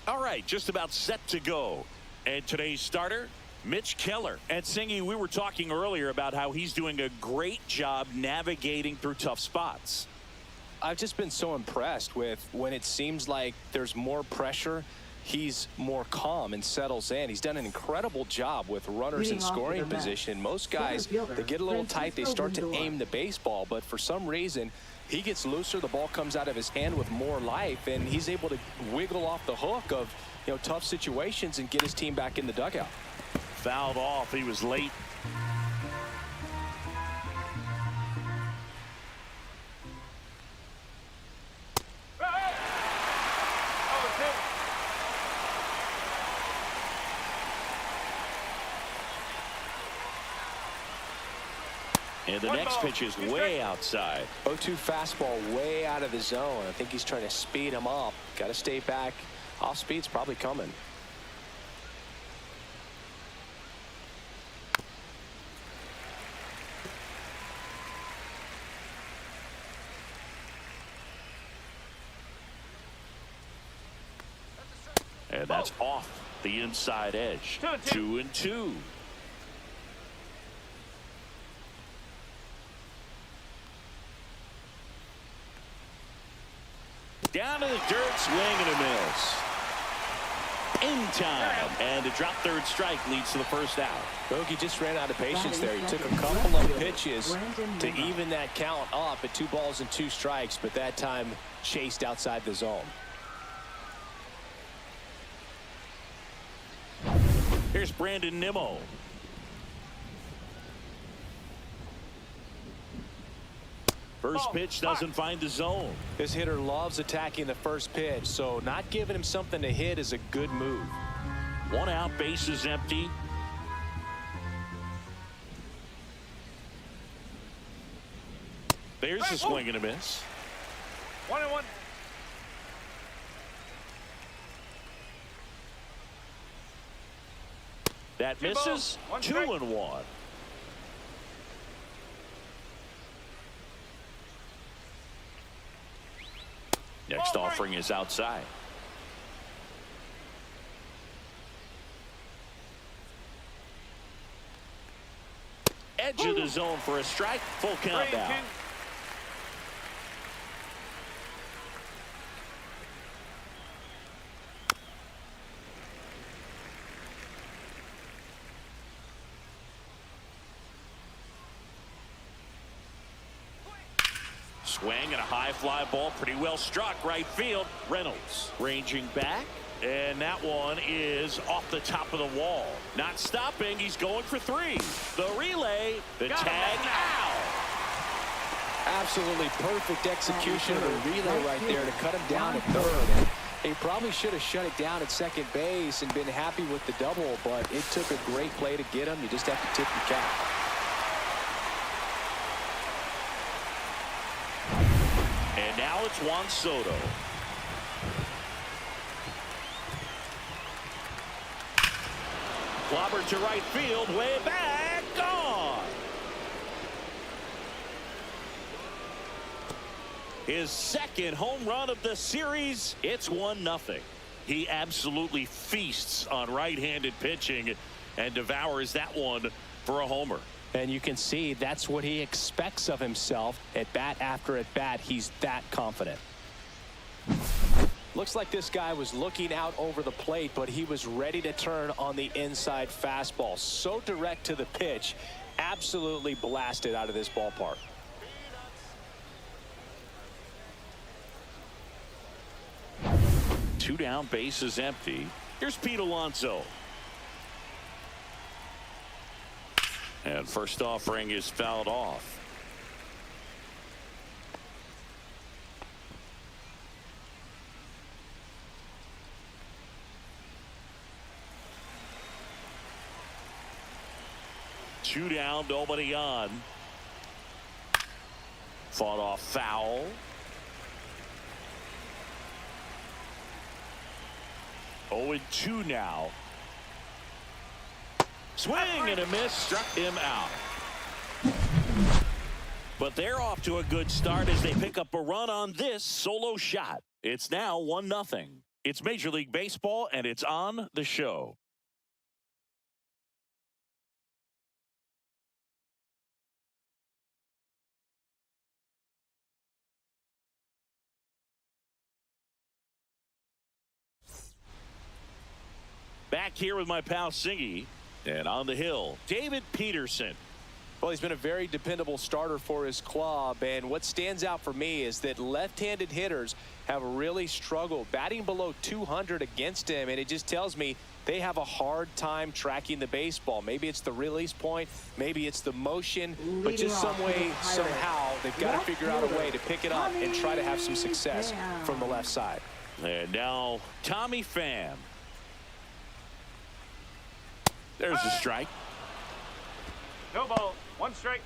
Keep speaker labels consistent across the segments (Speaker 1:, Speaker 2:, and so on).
Speaker 1: All right, just about set to go. And today's starter, Mitch Keller. And Singy, we were talking earlier about how he's doing a great job navigating through tough spots.
Speaker 2: I've just been so impressed with when it seems like there's more pressure, he's more calm and settles in. He's done an incredible job with runners in scoring position. Most guys, they get a little tight, they start to aim the baseball, but for some reason, he gets looser, the ball comes out of his hand with more life, and he's able to wiggle off the hook of, tough situations and get his team back in the dugout.
Speaker 1: Fouled off, he was late. And the next pitch is way outside.
Speaker 2: 0-2 fastball way out of the zone. I think he's trying to speed him up. Got to stay back. Off speed's probably coming.
Speaker 1: And that's off the inside edge. 2-2. Down to the dirt, swing and a miss. In time, and a drop third strike leads to the first out.
Speaker 2: Bogey just ran out of patience there. He took a couple of pitches to even that count up at 2 balls and 2 strikes, but that time chased outside the zone.
Speaker 1: Here's Brandon Nimmo. First pitch doesn't find the zone.
Speaker 2: This hitter loves attacking the first pitch, so not giving him something to hit is a good move.
Speaker 1: 1 out, base is empty. There's a swing and a miss.
Speaker 3: 1-1.
Speaker 1: That misses. 2-1. Next offering is outside. Edge of the zone for a strike. Full count now. Swing and a high fly ball, pretty well struck right field. Reynolds ranging back, and that one is off the top of the wall. Not stopping, he's going for 3. The relay, the tag out.
Speaker 2: Absolutely perfect execution of the relay right there to cut him down at third. He probably should have shut it down at second base and been happy with the double, but it took a great play to get him. You just have to tip your cap.
Speaker 1: And now it's Juan Soto. Clobbered to right field, way back, gone. His second home run of the series. It's 1-0. He absolutely feasts on right-handed pitching and devours that one for a homer.
Speaker 2: And you can see that's what he expects of himself at bat after at bat. He's that confident. Looks like this guy was looking out over the plate, but he was ready to turn on the inside fastball. So direct to the pitch, absolutely blasted out of this ballpark.
Speaker 1: Two down, base is empty. Here's Pete Alonso. And first offering is fouled off. Two down, nobody on. Fought off foul. Oh, and 2 now. Swing and a miss, struck him out. But they're off to a good start as they pick up a run on this solo shot. It's now 1-0. It's Major League Baseball, and it's on the show. Back here with my pal Singy, and on the hill, David Peterson.
Speaker 2: Well, he's been a very dependable starter for his club, and what stands out for me is that left-handed hitters have really struggled batting below 200 against him, and it just tells me they have a hard time tracking the baseball. Maybe it's the release point, maybe it's the motion, but just some way, somehow, they've got to figure out a way to pick it up and try to have some success from the left side.
Speaker 1: And now, Tommy Pham. There's a strike.
Speaker 3: No ball. 1 strike.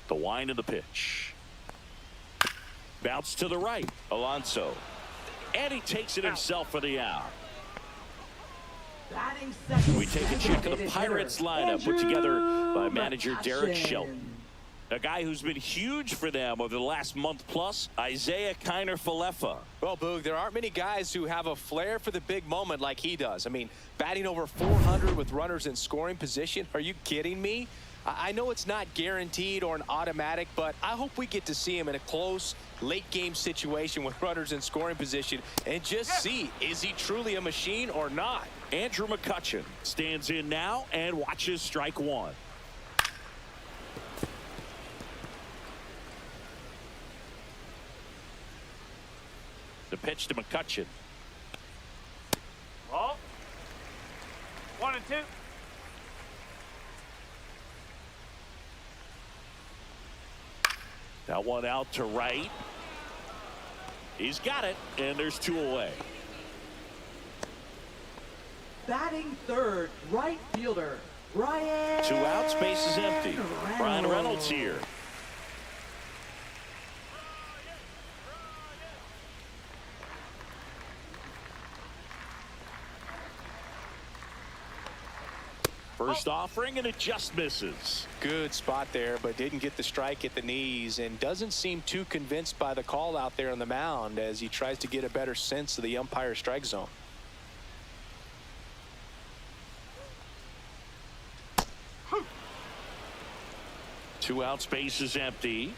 Speaker 1: The wind of the pitch. Bounce to the right. Alonso. And he takes it himself for the out. We take a check of the Pirates lineup put together by manager Derek Shelton. A guy who's been huge for them over the last month plus, Isaiah Kiner-Falefa.
Speaker 2: Well, Boog, there aren't many guys who have a flair for the big moment like he does. I mean, batting over 400 with runners in scoring position. Are you kidding me? I know it's not guaranteed or an automatic, but I hope we get to see him in a close, late-game situation with runners in scoring position and just see, is he truly a machine or not?
Speaker 1: Andrew McCutchen stands in now and watches strike one. The pitch to McCutchen.
Speaker 3: Ball. 1 and 2.
Speaker 1: That one out to right. He's got it, and there's 2 away.
Speaker 4: Batting third, right fielder, Brian.
Speaker 1: 2 outs, base is empty. Brian Reynolds here. First offering, and it just misses.
Speaker 2: Good spot there, but didn't get the strike at the knees and doesn't seem too convinced by the call out there on the mound as he tries to get a better sense of the umpire strike zone.
Speaker 1: Two outs, base is empty.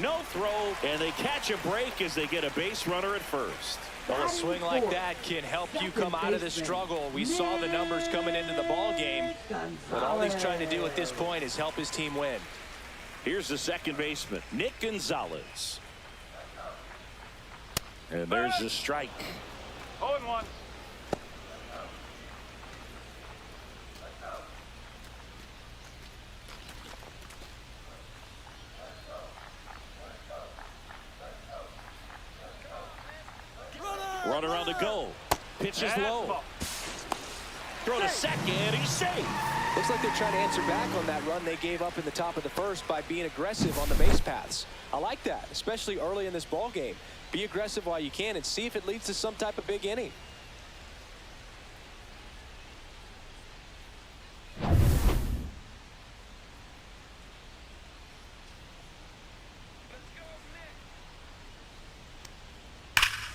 Speaker 1: No throw, and they catch a break as they get a base runner at first.
Speaker 2: Well, a swing like that can help you come out of the struggle. We saw the numbers coming into the ball game, but all he's trying to do at this point is help his team win.
Speaker 1: Here's the second baseman, Nick Gonzalez. And there's the strike.
Speaker 3: 0-1.
Speaker 1: Runner on the go. Pitch is low. Throw to second. He's safe.
Speaker 2: Looks like they're trying to answer back on that run they gave up in the top of the first by being aggressive on the base paths. I like that, especially early in this ball game. Be aggressive while you can and see if it leads to some type of big inning.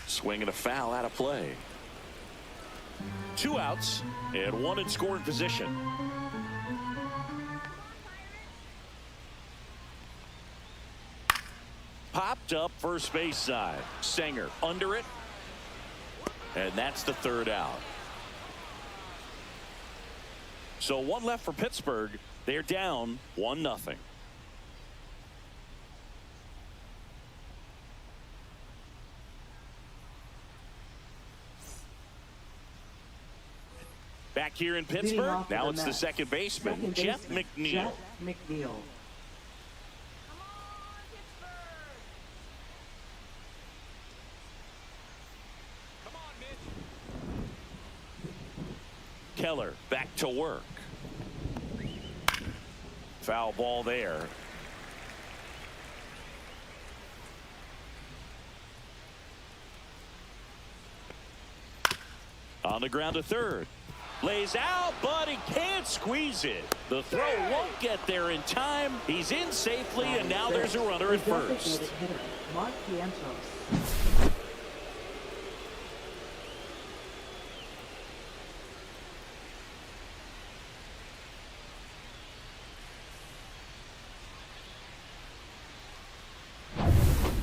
Speaker 1: Swing and a foul out of play. 2 outs and 1 in scoring position. Popped up first base side. Sanger under it. And that's the 3rd out. So 1 left for Pittsburgh. They're down 1-0. Back here in Pittsburgh, now it's the second baseman, Jeff McNeil.
Speaker 4: Jeff McNeil.
Speaker 1: Keller back to work. Foul ball there. On the ground to third. Lays out, but he can't squeeze it. The throw won't get there in time. He's in safely, and now there's a runner at first.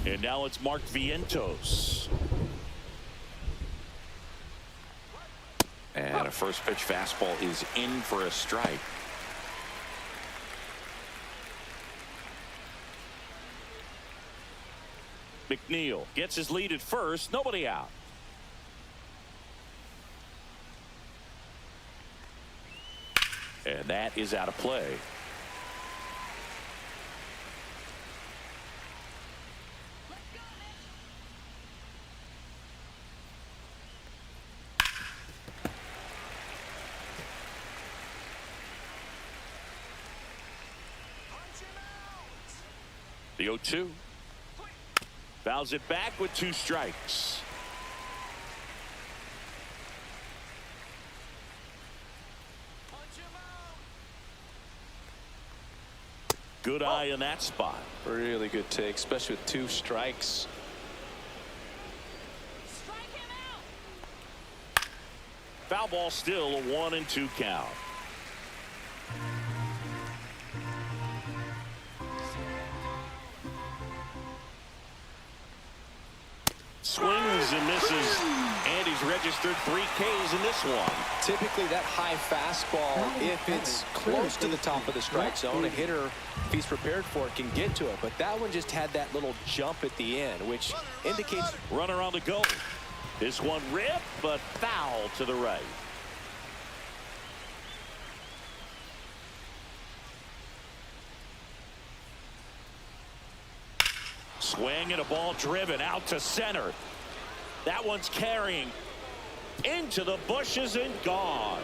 Speaker 1: And now it's Mark Vientos.
Speaker 5: And a first pitch fastball is in for a strike.
Speaker 1: McNeil gets his lead at first. Nobody out. And that is out of play. The 0-2. Fouls it back with 2 strikes. Good eye in that spot.
Speaker 2: Really good take, especially with 2 strikes.
Speaker 1: Strike him out. Foul ball, still a 1-2 count. Swings and misses, and he's registered 3 Ks in this one.
Speaker 2: Typically that high fastball, if it's close to the top of the strike zone, a hitter, if he's prepared for it, can get to it. But that one just had that little jump at the end, which indicates
Speaker 1: runner on the go. This one ripped, but foul to the right. Swing and a ball driven out to center. That one's carrying into the bushes and gone.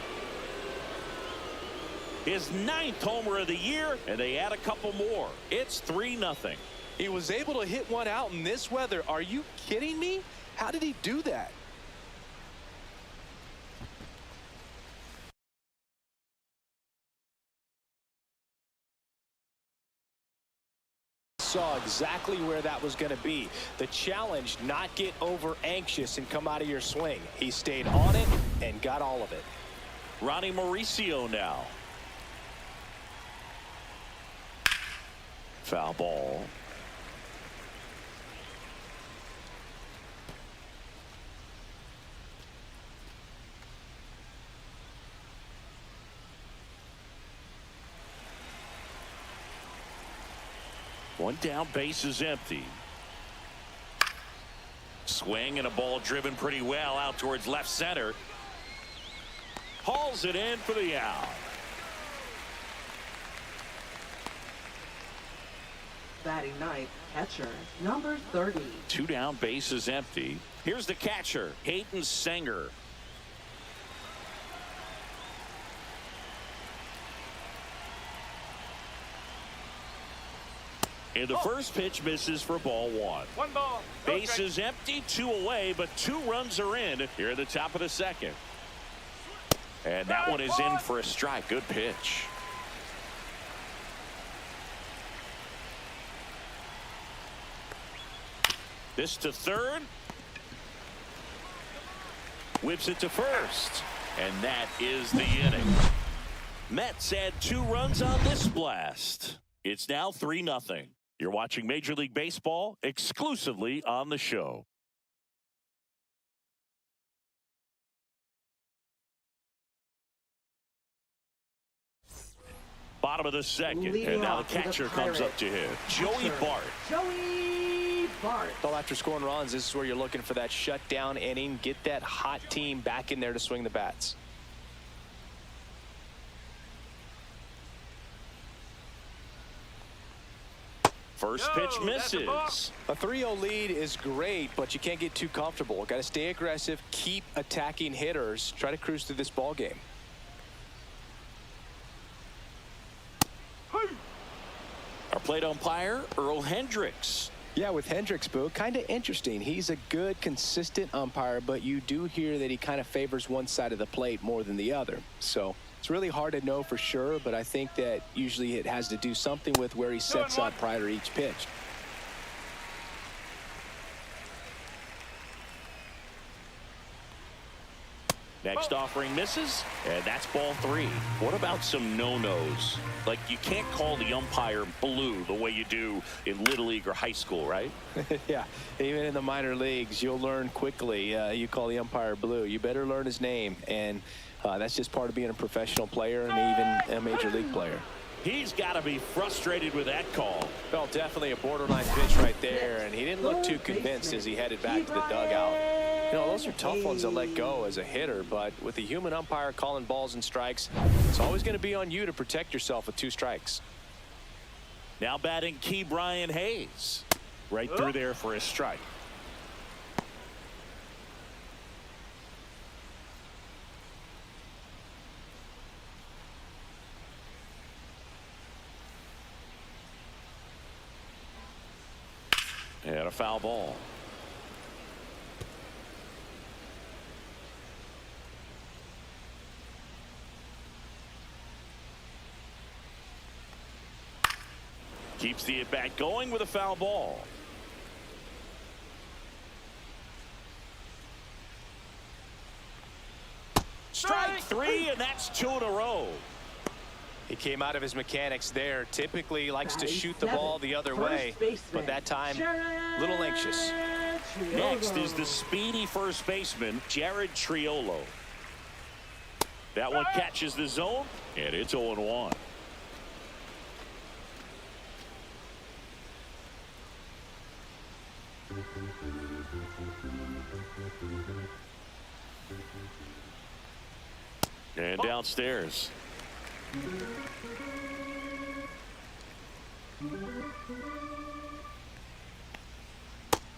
Speaker 1: His 9th homer of the year, and they add a couple more. It's 3-0.
Speaker 2: he was able to hit one out in this weather. Are you kidding me? How did he do that? Saw exactly where that was going to be. The challenge, not get over anxious and come out of your swing. He stayed on it and got all of it.
Speaker 1: Ronnie Mauricio now. Foul ball. One down, base is empty. Swing and a ball driven pretty well out towards left center. Hauls it in for the out.
Speaker 4: Batting ninth, catcher, number 30.
Speaker 1: Two down, base is empty. Here's the catcher, Hayden Sanger. And the first pitch misses for ball one.
Speaker 3: One ball.
Speaker 1: Base is empty, two away, but two runs are in here at the top of the second. And that one is in for a strike. Good pitch. This to third. Whips it to first. And that is the inning. Mets add 2 runs on this blast. It's now 3-0. You're watching Major League Baseball exclusively on the show. Bottom of the second, and now the catcher comes up to hit. Joey Bart.
Speaker 4: Joey Bart.
Speaker 2: Well, after scoring runs, this is where you're looking for that shutdown inning. Get that hot team back in there to swing the bats.
Speaker 1: First pitch misses.
Speaker 2: A 3-0 lead is great, but you can't get too comfortable. Got to stay aggressive, keep attacking hitters, try to cruise through this ball game.
Speaker 1: Our plate umpire, Earl Hendricks.
Speaker 2: Yeah, with Hendricks, Boo, kind of interesting. He's a good, consistent umpire, but you do hear that he kind of favors one side of the plate more than the other. So it's really hard to know for sure, but I think that usually it has to do something with where he sets up prior to each pitch.
Speaker 1: Next offering misses, and that's ball 3. What about some no-nos? Like, you can't call the umpire blue the way you do in Little League or high school, right?
Speaker 2: Yeah, even in the minor leagues, you'll learn quickly. You call the umpire blue. You better learn his name, and that's just part of being a professional player and even a major league player.
Speaker 1: He's got to be frustrated with that call.
Speaker 2: Well, definitely a borderline pitch right there, and he didn't look too convinced as he headed back to the dugout. You know, those are tough ones to let go as a hitter, but with the human umpire calling balls and strikes, it's always going to be on you to protect yourself with 2 strikes.
Speaker 1: Now batting Key Brian Hayes. Right through there for a strike. And a foul ball. Keeps the at-bat going with a foul ball. Strike 3, and that's 2 in a row.
Speaker 2: He came out of his mechanics there. Typically he likes to shoot the ball the other way, but that time a little anxious.
Speaker 1: Next is the speedy first baseman, Jared Triolo. That one catches the zone, and it's 0-1. And downstairs.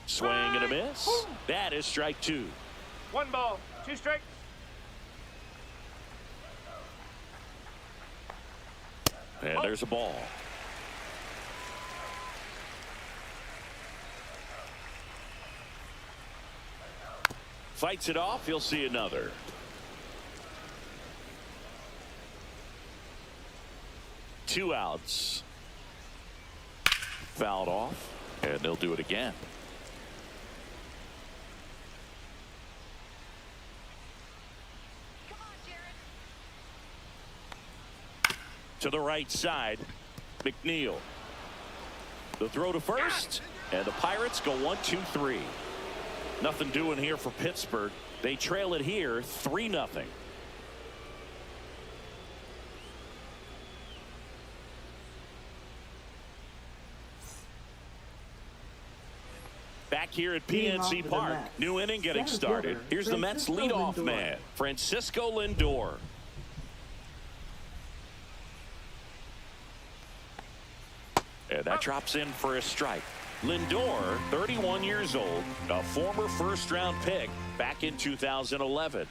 Speaker 1: Swing and a miss. That is strike 2.
Speaker 3: 1 ball, 2 strikes.
Speaker 1: And there's a ball. Fights it off. He'll see another. Two outs. Fouled off, and they'll do it again. To the right side, McNeil. The throw to first, and the Pirates go 1-2-3. Nothing doing here for Pittsburgh. They trail it here 3-0. Back here at PNC Park, new inning getting started. Here's the Mets leadoff man, Francisco Lindor. And that drops in for a strike. Lindor, 31 years old, a former first-round pick back in 2011.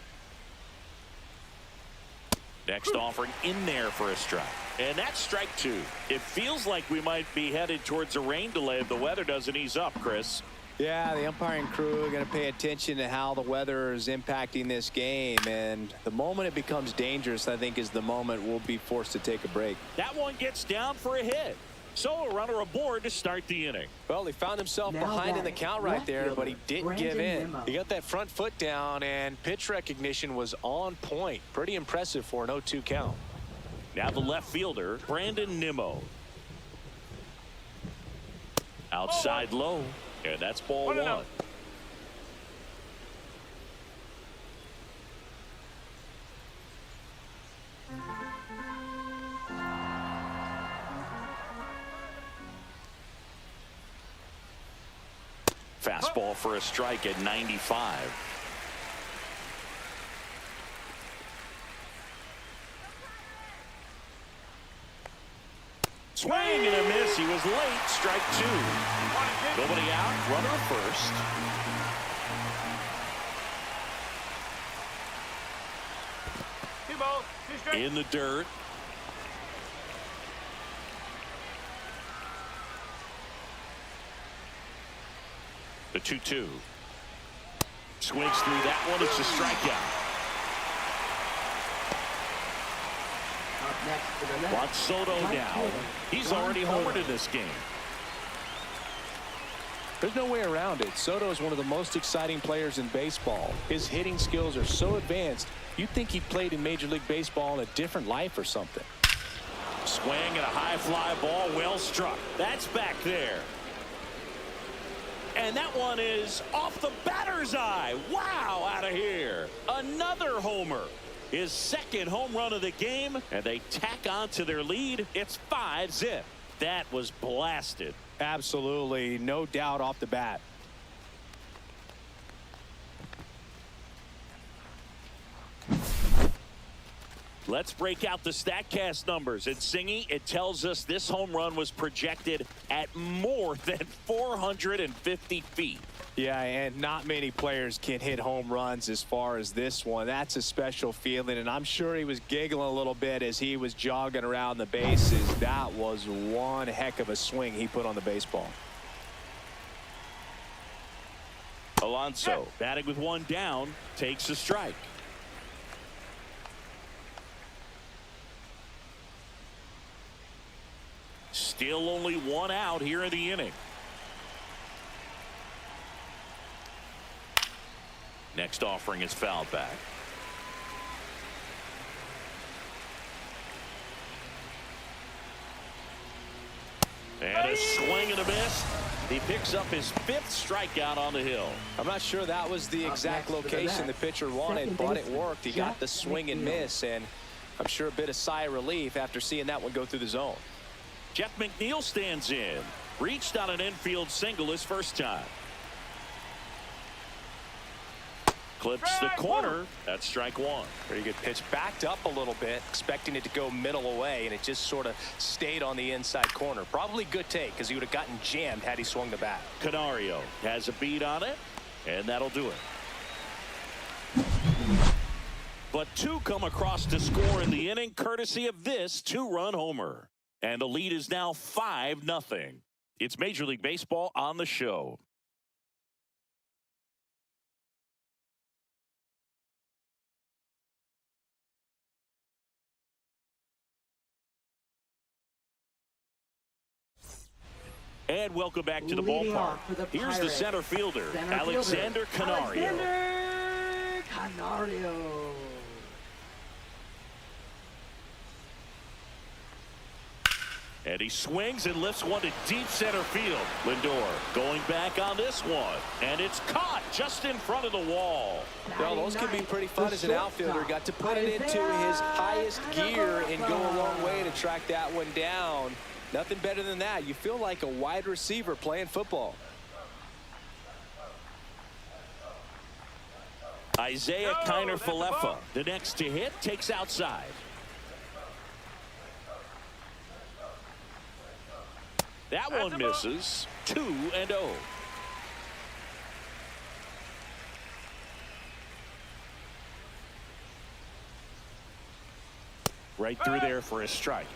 Speaker 1: Next offering in there for a strike. And that's strike 2. It feels like we might be headed towards a rain delay if the weather doesn't ease up, Chris.
Speaker 2: Yeah, the umpiring crew are going to pay attention to how the weather is impacting this game, and the moment it becomes dangerous, I think, is the moment we'll be forced to take a break.
Speaker 1: That one gets down for a hit. So a runner aboard to start the inning.
Speaker 2: Well, he found himself behind in the count right there, but he didn't give in. He got that front foot down, and pitch recognition was on point. Pretty impressive for an 0-2 count.
Speaker 1: Now the left fielder, Brandon Nimmo. Outside low, and that's ball 1. Fastball for a strike at 95. Swing and a miss. He was late. Strike 2. Nobody out. Runner at first.
Speaker 3: Two balls, 2 strikes.
Speaker 1: In the dirt. The 2-2. Swings through that one. It's a strikeout.
Speaker 4: Up next to the left.
Speaker 1: Juan Soto now. He's already homered in this game.
Speaker 2: There's no way around it. Soto is one of the most exciting players in baseball. His hitting skills are so advanced, you'd think he played in Major League Baseball in a different life or something.
Speaker 1: Swing and a high fly ball, well struck. That's back there. And that one is off the batter's eye. Wow, out of here. Another homer. His second home run of the game, and they tack on to their lead. It's 5-zip. That was blasted.
Speaker 2: Absolutely, no doubt off the bat.
Speaker 1: Let's break out the StatCast numbers. At Singy, it tells us this home run was projected at more than 450 feet.
Speaker 2: Yeah, and not many players can hit home runs as far as this one. That's a special feeling, and I'm sure he was giggling a little bit as he was jogging around the bases. That was one heck of a swing he put on the baseball.
Speaker 1: Alonso, batting with one down, takes a strike. Still only one out here in the inning. Next offering is fouled back. And a swing and a miss. He picks up his 5th strikeout on the hill.
Speaker 2: I'm not sure that was the exact location the pitcher wanted, but it worked. He got the swing and miss, and I'm sure a bit of sigh of relief after seeing that one go through the zone.
Speaker 1: Jeff McNeil stands in. Reached on an infield single his first time. Clips the corner. That's strike one.
Speaker 2: Pretty good pitch. Backed up a little bit, expecting it to go middle away, and it just sort of stayed on the inside corner. Probably good take, because he would have gotten jammed had he swung the bat.
Speaker 1: Canario has a beat on it, and that'll do it. But 2 come across to score in the inning, courtesy of this 2-run homer. And the lead is now 5-0. It's Major League Baseball on the show. And welcome back to the ballpark. Here's the center fielder, Alexander Canario.
Speaker 4: Alexander Canario.
Speaker 1: And he swings and lifts one to deep center field. Lindor going back on this one. And it's caught just in front of the wall.
Speaker 2: Well, those can be pretty fun as an outfielder. Got to put it into his highest gear and go a long way to track that one down. Nothing better than that. You feel like a wide receiver playing football.
Speaker 1: Isaiah Kiner-Falefa, the next to hit, takes outside. That one misses. 2-0. Right through there for a strike.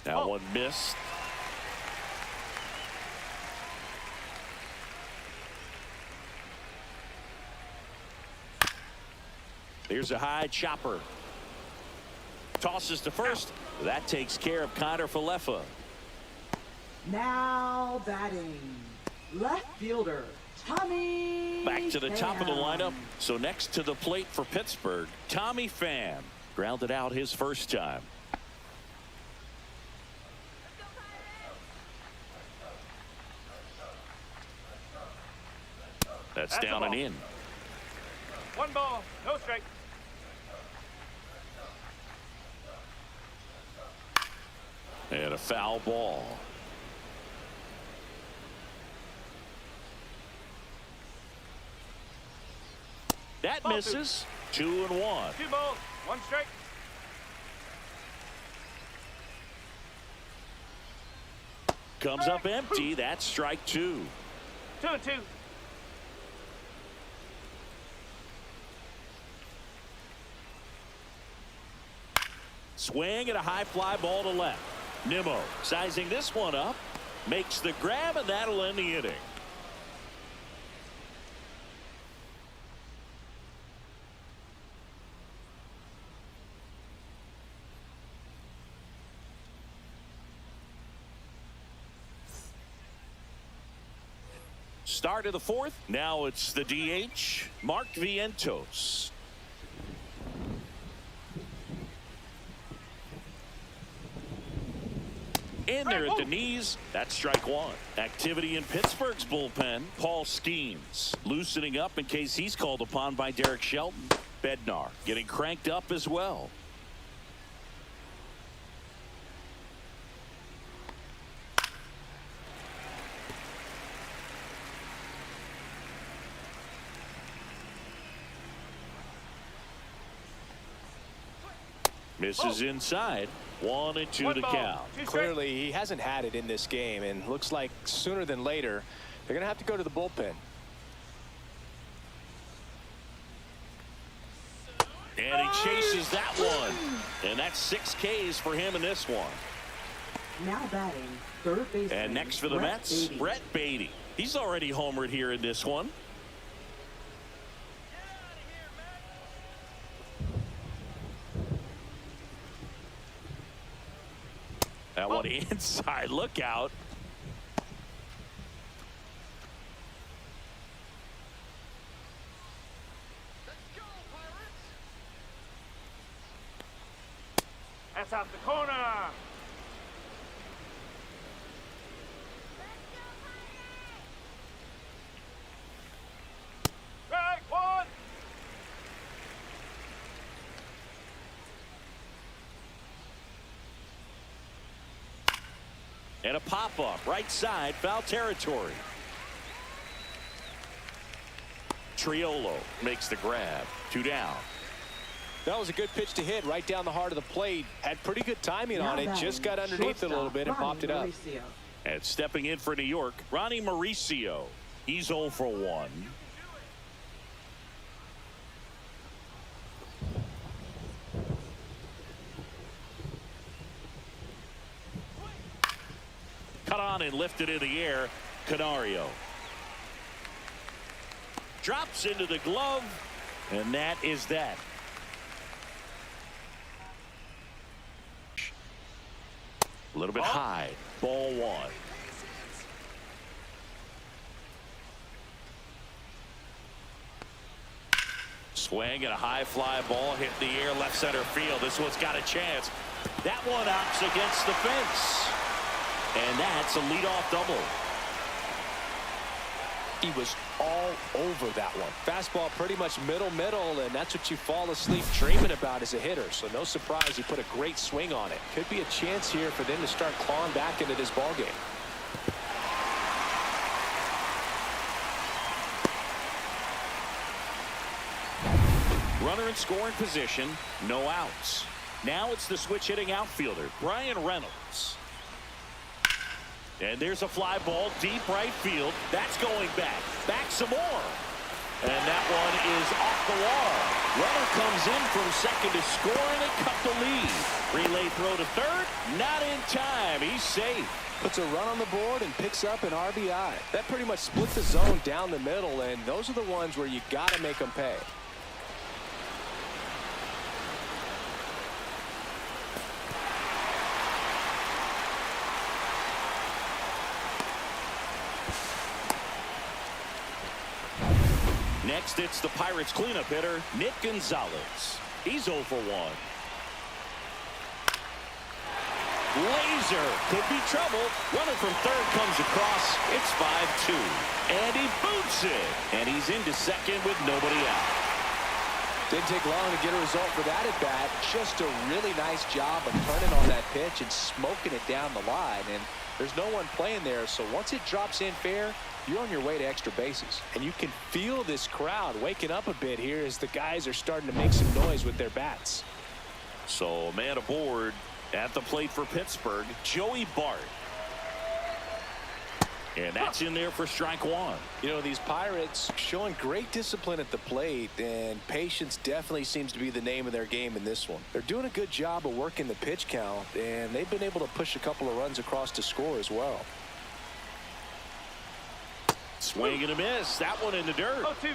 Speaker 1: That one missed. Here's a high chopper. Tosses to first. That takes care of Kiner-Falefa.
Speaker 4: Now batting, left fielder Tommy.
Speaker 1: Back to the top of the lineup. So next to the plate for Pittsburgh, Tommy Pham grounded out his first time. That's down and in.
Speaker 3: 1 ball, no strike.
Speaker 1: And a foul ball. That misses. 2-1.
Speaker 3: 2 balls, 1 strike.
Speaker 1: Comes up empty. That's strike 2.
Speaker 3: 2-2.
Speaker 1: Swing and a high fly ball to left. Nimmo sizing this one up. Makes the grab, and that'll end the inning. Start of the fourth. Now it's the DH, Mark Vientos. In there at the knees. That's strike one. Activity in Pittsburgh's bullpen. Paul Skeens loosening up in case he's called upon by Derek Shelton. Bednar getting cranked up as well. Misses inside. 1-2 the count.
Speaker 2: Clearly, he hasn't had it in this game, and looks like sooner than later, they're going to have to go to the bullpen.
Speaker 1: And he chases that one. And that's 6 Ks for him in this one.
Speaker 4: Now batting, third baseman.
Speaker 1: And next for the Mets, Brett Beatty. He's already homered here in this one. That one inside. Look out.
Speaker 3: That's out the corner. Strike one.
Speaker 1: And a pop-up right side, foul territory. Triolo makes the grab. 2 down.
Speaker 2: That was a good pitch to hit right down the heart of the plate. Had pretty good timing on it. Just got underneath it a little bit and popped it up.
Speaker 1: And stepping in for New York, Ronnie Mauricio. He's 0 for 1. Cut on and lifted in the air. Canario drops into the glove, and that is that. A little bit high. Ball 1. Swing and a high fly ball hit the air left center field. This one's got a chance. That one opts against the fence. And that's a leadoff double.
Speaker 2: He was all over that one. Fastball pretty much middle, and that's what you fall asleep dreaming about as a hitter. So no surprise he put a great swing on it. Could be a chance here for them to start clawing back into this ball game.
Speaker 1: Runner in scoring position, no outs. Now it's the switch hitting outfielder, Brian Reynolds. And there's a fly ball deep right field. That's going back. Back some more. And that one is off the wall. Runner comes in from second to score, and they cut the lead. Relay throw to third. Not in time. He's safe.
Speaker 2: Puts a run on the board and picks up an RBI. That pretty much split the zone down the middle, and those are the ones where you got to make them pay.
Speaker 1: Next, it's the Pirates cleanup hitter, Nick Gonzalez. He's 0 for 1. Laser could be trouble. Runner from third comes across. It's 5-2. And he boots it. And he's into second with nobody out.
Speaker 2: Didn't take long to get a result for that at bat. Just a really nice job of turning on that pitch and smoking it down the line. And there's no one playing there, so once it drops in fair, you're on your way to extra bases. And you can feel this crowd waking up a bit here as the guys are starting to make some noise with their bats.
Speaker 1: So a man aboard at the plate for Pittsburgh, Joey Bart. And that's in there for strike one.
Speaker 2: You know, these Pirates showing great discipline at the plate, and patience definitely seems to be the name of their game in this one. They're doing a good job of working the pitch count, and they've been able to push a couple of runs across to score as well.
Speaker 1: Swing and a miss. That one in the dirt.
Speaker 3: 0-2.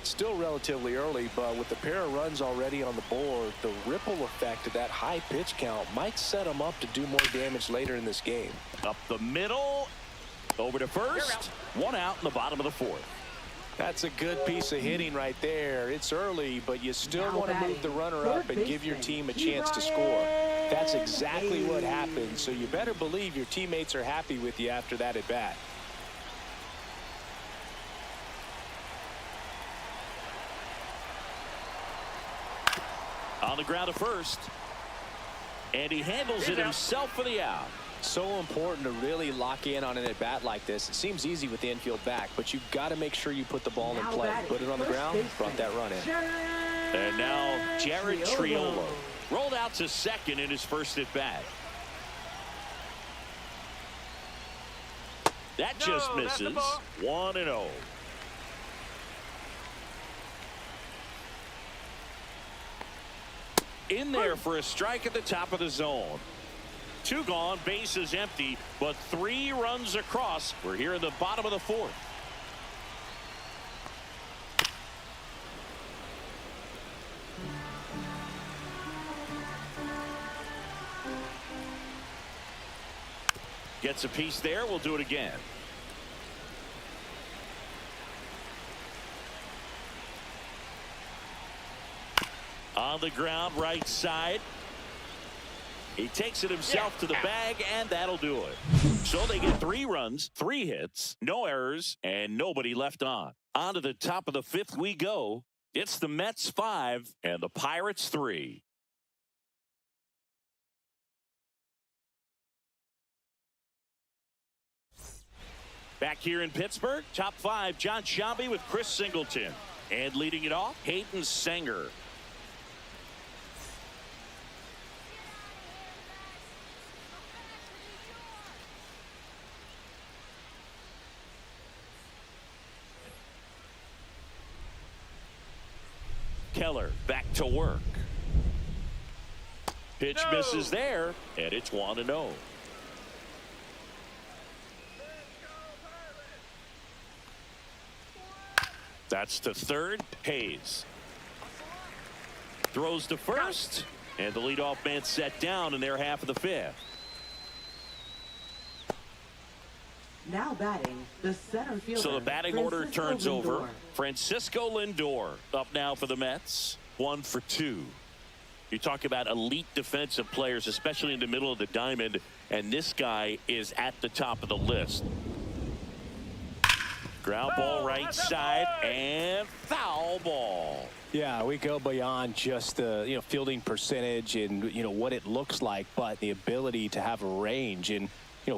Speaker 2: Still relatively early, but with the pair of runs already on the board, the ripple effect of that high pitch count might set them up to do more damage later in this game.
Speaker 1: Up the middle, over to first. One out in the bottom of the fourth.
Speaker 2: That's a good piece of hitting right there. It's early, but you still
Speaker 4: Now
Speaker 2: want to move
Speaker 4: batting,
Speaker 2: the runner
Speaker 4: third
Speaker 2: up and give your
Speaker 4: baseman,
Speaker 2: team a chance to score. That's exactly what
Speaker 4: Hey.
Speaker 2: happened, so you better believe your teammates are happy with you after that at bat.
Speaker 1: On the ground to first. And he handles it himself for the out.
Speaker 2: So important to really lock in on an at bat like this. It seems easy with the infield back, but you've got to make sure you put the ball in
Speaker 4: Now
Speaker 2: play.
Speaker 4: batting,
Speaker 2: Put it on the
Speaker 4: first
Speaker 2: ground,
Speaker 4: baseman,
Speaker 2: brought that run in.
Speaker 1: And now Jared
Speaker 4: Triolo.
Speaker 1: Triolo rolled out to second in his first at bat. That just
Speaker 3: No, that's the
Speaker 1: misses.
Speaker 3: ball.
Speaker 1: 1-0. In there for a strike at the top of the zone. Two gone, bases empty, but 3 runs across. We're here in the bottom of the fourth. Gets a piece there. We'll do it again. On the ground, right side. He takes it himself to the bag, and that'll do it. So they get 3 runs, 3 hits, no errors, and nobody left on. On to the top of the fifth we go. It's the Mets 5 and the Pirates 3. Back here in Pittsburgh, top 5, John Sciambi with Chris Singleton. And leading it off, Hayden Sanger. Keller back to work. Pitch misses there, and it's 1-0. That's to third. Hayes throws to first, and the leadoff man set down in their half of the fifth.
Speaker 4: Now batting, the center fielder.
Speaker 1: So the batting order
Speaker 4: Francisco
Speaker 1: turns over.
Speaker 4: Lindor.
Speaker 1: Francisco Lindor up now for the Mets. 1 for 2. You talk about elite defensive players, especially in the middle of the diamond, and this guy is at the top of the list. Ground ball right side and foul ball.
Speaker 2: Yeah, we go beyond just the fielding percentage and what it looks like, but the ability to have a range and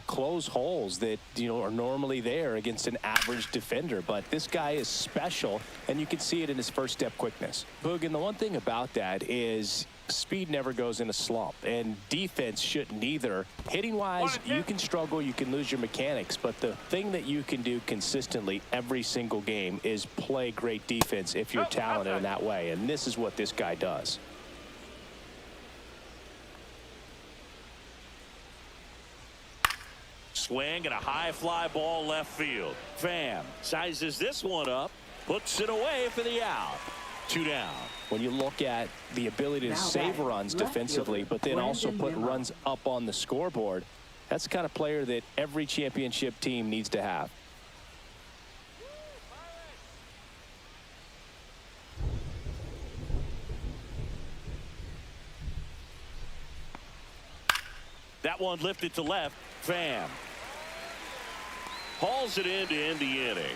Speaker 2: close holes that are normally there against an average defender. But this guy is special, and you can see it in his first step quickness. Boog, and the one thing about that is speed never goes in a slump, and defense shouldn't either. Hitting wise, you can struggle, you can lose your mechanics, but the thing that you can do consistently every single game is play great defense if you're talented in that way, and this is what this guy does.
Speaker 1: Swing and a high fly ball left field. Pham sizes this one up, puts it away for the out. 2 down.
Speaker 2: When you look at the ability to
Speaker 4: Now
Speaker 2: save
Speaker 4: batting,
Speaker 2: runs
Speaker 4: left
Speaker 2: defensively,
Speaker 4: fielder,
Speaker 2: but then also
Speaker 4: Brandon
Speaker 2: put
Speaker 4: Nimmo.
Speaker 2: runs up on the scoreboard, that's the kind of player that every championship team needs to have.
Speaker 1: That one lifted to left. Pham hauls it in to end the inning.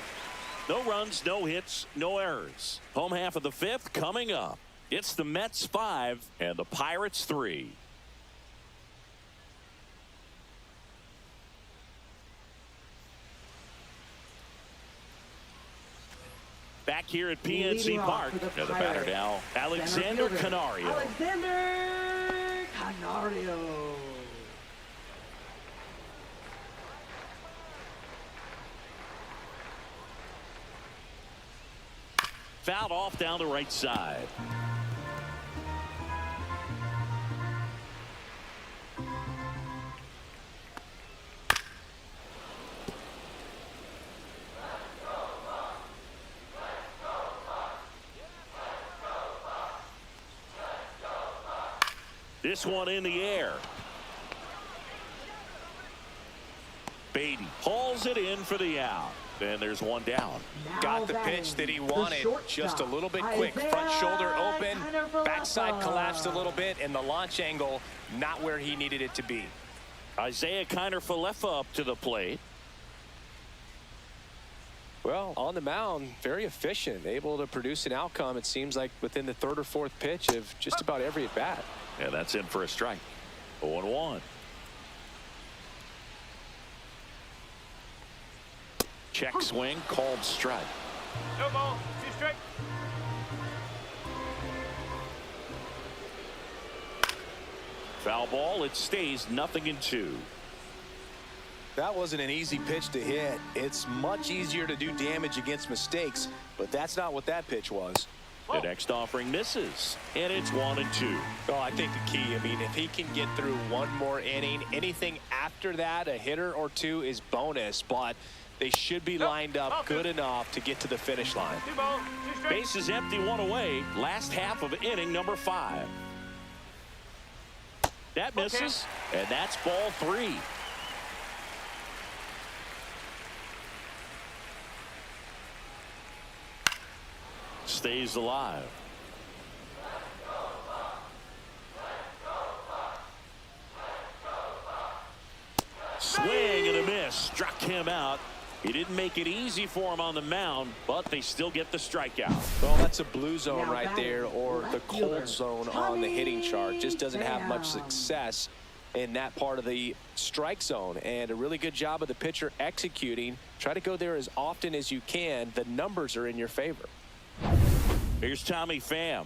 Speaker 1: No runs, no hits, no errors. Home half of the fifth coming up. It's the Mets 5 and the Pirates 3. Back here at PNC Park.
Speaker 4: The
Speaker 1: batter now, Alexander Canario.
Speaker 4: Alexander Canario.
Speaker 1: Fouled off down the right side. This one in the air. Beatty hauls it in for the out. And there's one down.
Speaker 2: Got the pitch that he wanted, just a little bit quick. Front shoulder open, backside collapsed a little bit, and the launch angle not where he needed it to be.
Speaker 1: Isaiah Kiner-Falefa up to the plate.
Speaker 2: Well, on the mound, very efficient, able to produce an outcome, it seems like, within the third or fourth pitch of just about every at-bat.
Speaker 1: Yeah, that's in for a strike. 0-1. Check swing, called strike.
Speaker 3: No ball, 2 strike.
Speaker 1: Foul ball, it stays 0-2.
Speaker 2: That wasn't an easy pitch to hit. It's much easier to do damage against mistakes, but that's not what that pitch was.
Speaker 1: The next offering misses, and it's 1-2.
Speaker 2: Oh, I think the key, I mean, if he can get through one more inning, anything after that, a hitter or two is bonus, but they should be lined up good enough to get to the finish line.
Speaker 3: 2 ball, 2 strike.
Speaker 1: Base is empty, 1 away. Last half of inning number 5. That misses, and that's ball 3. Stays alive. Swing and a miss. Struck him out. He didn't make it easy for him on the mound, but they still get the strikeout.
Speaker 2: Well, that's a blue zone right there, or the cold zone on the hitting chart. Just doesn't have much success in that part of the strike zone. And a really good job of the pitcher executing. Try to go there as often as you can. The numbers are in your favor.
Speaker 1: Here's Tommy Pham.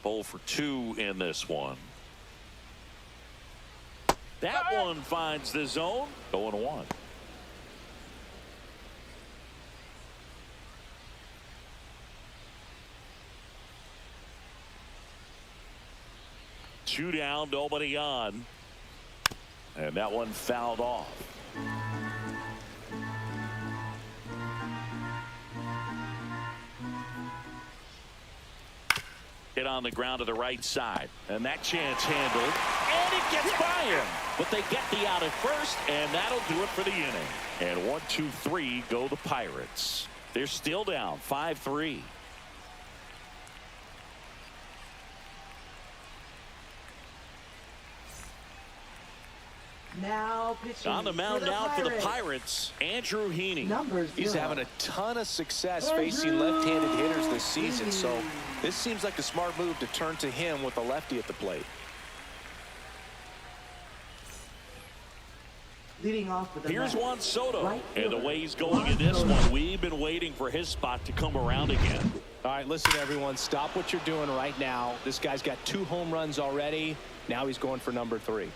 Speaker 1: 0 for 2 in this one. That one finds the zone. 0-1. Two down, nobody on. And that one fouled off. Hit on the ground to the right side. And that chance handled. And it gets by him. But they get the out at first, and that'll do it for the inning. And 1, 2, 3 go the Pirates. They're still down 5-3.
Speaker 4: Now pitching
Speaker 1: on the mound now for the Pirates, Andrew Heaney.
Speaker 2: He's having a ton of success facing left-handed hitters this season, so this seems like a smart move to turn to him with a lefty at the plate.
Speaker 4: Leading off with
Speaker 1: Here's Juan Soto, and the way he's going in this one, we've been waiting for his spot to come around again.
Speaker 2: All right, listen, everyone, stop what you're doing right now. This guy's got 2 home runs already. Now he's going for number 3.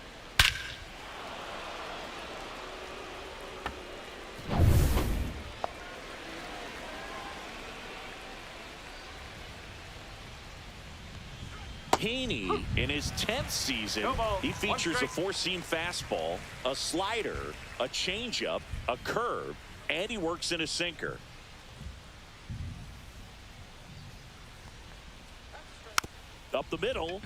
Speaker 1: Heaney, in his 10th season, he features a 4-seam fastball, a slider, a changeup, a curve, and he works in a sinker. Up the middle.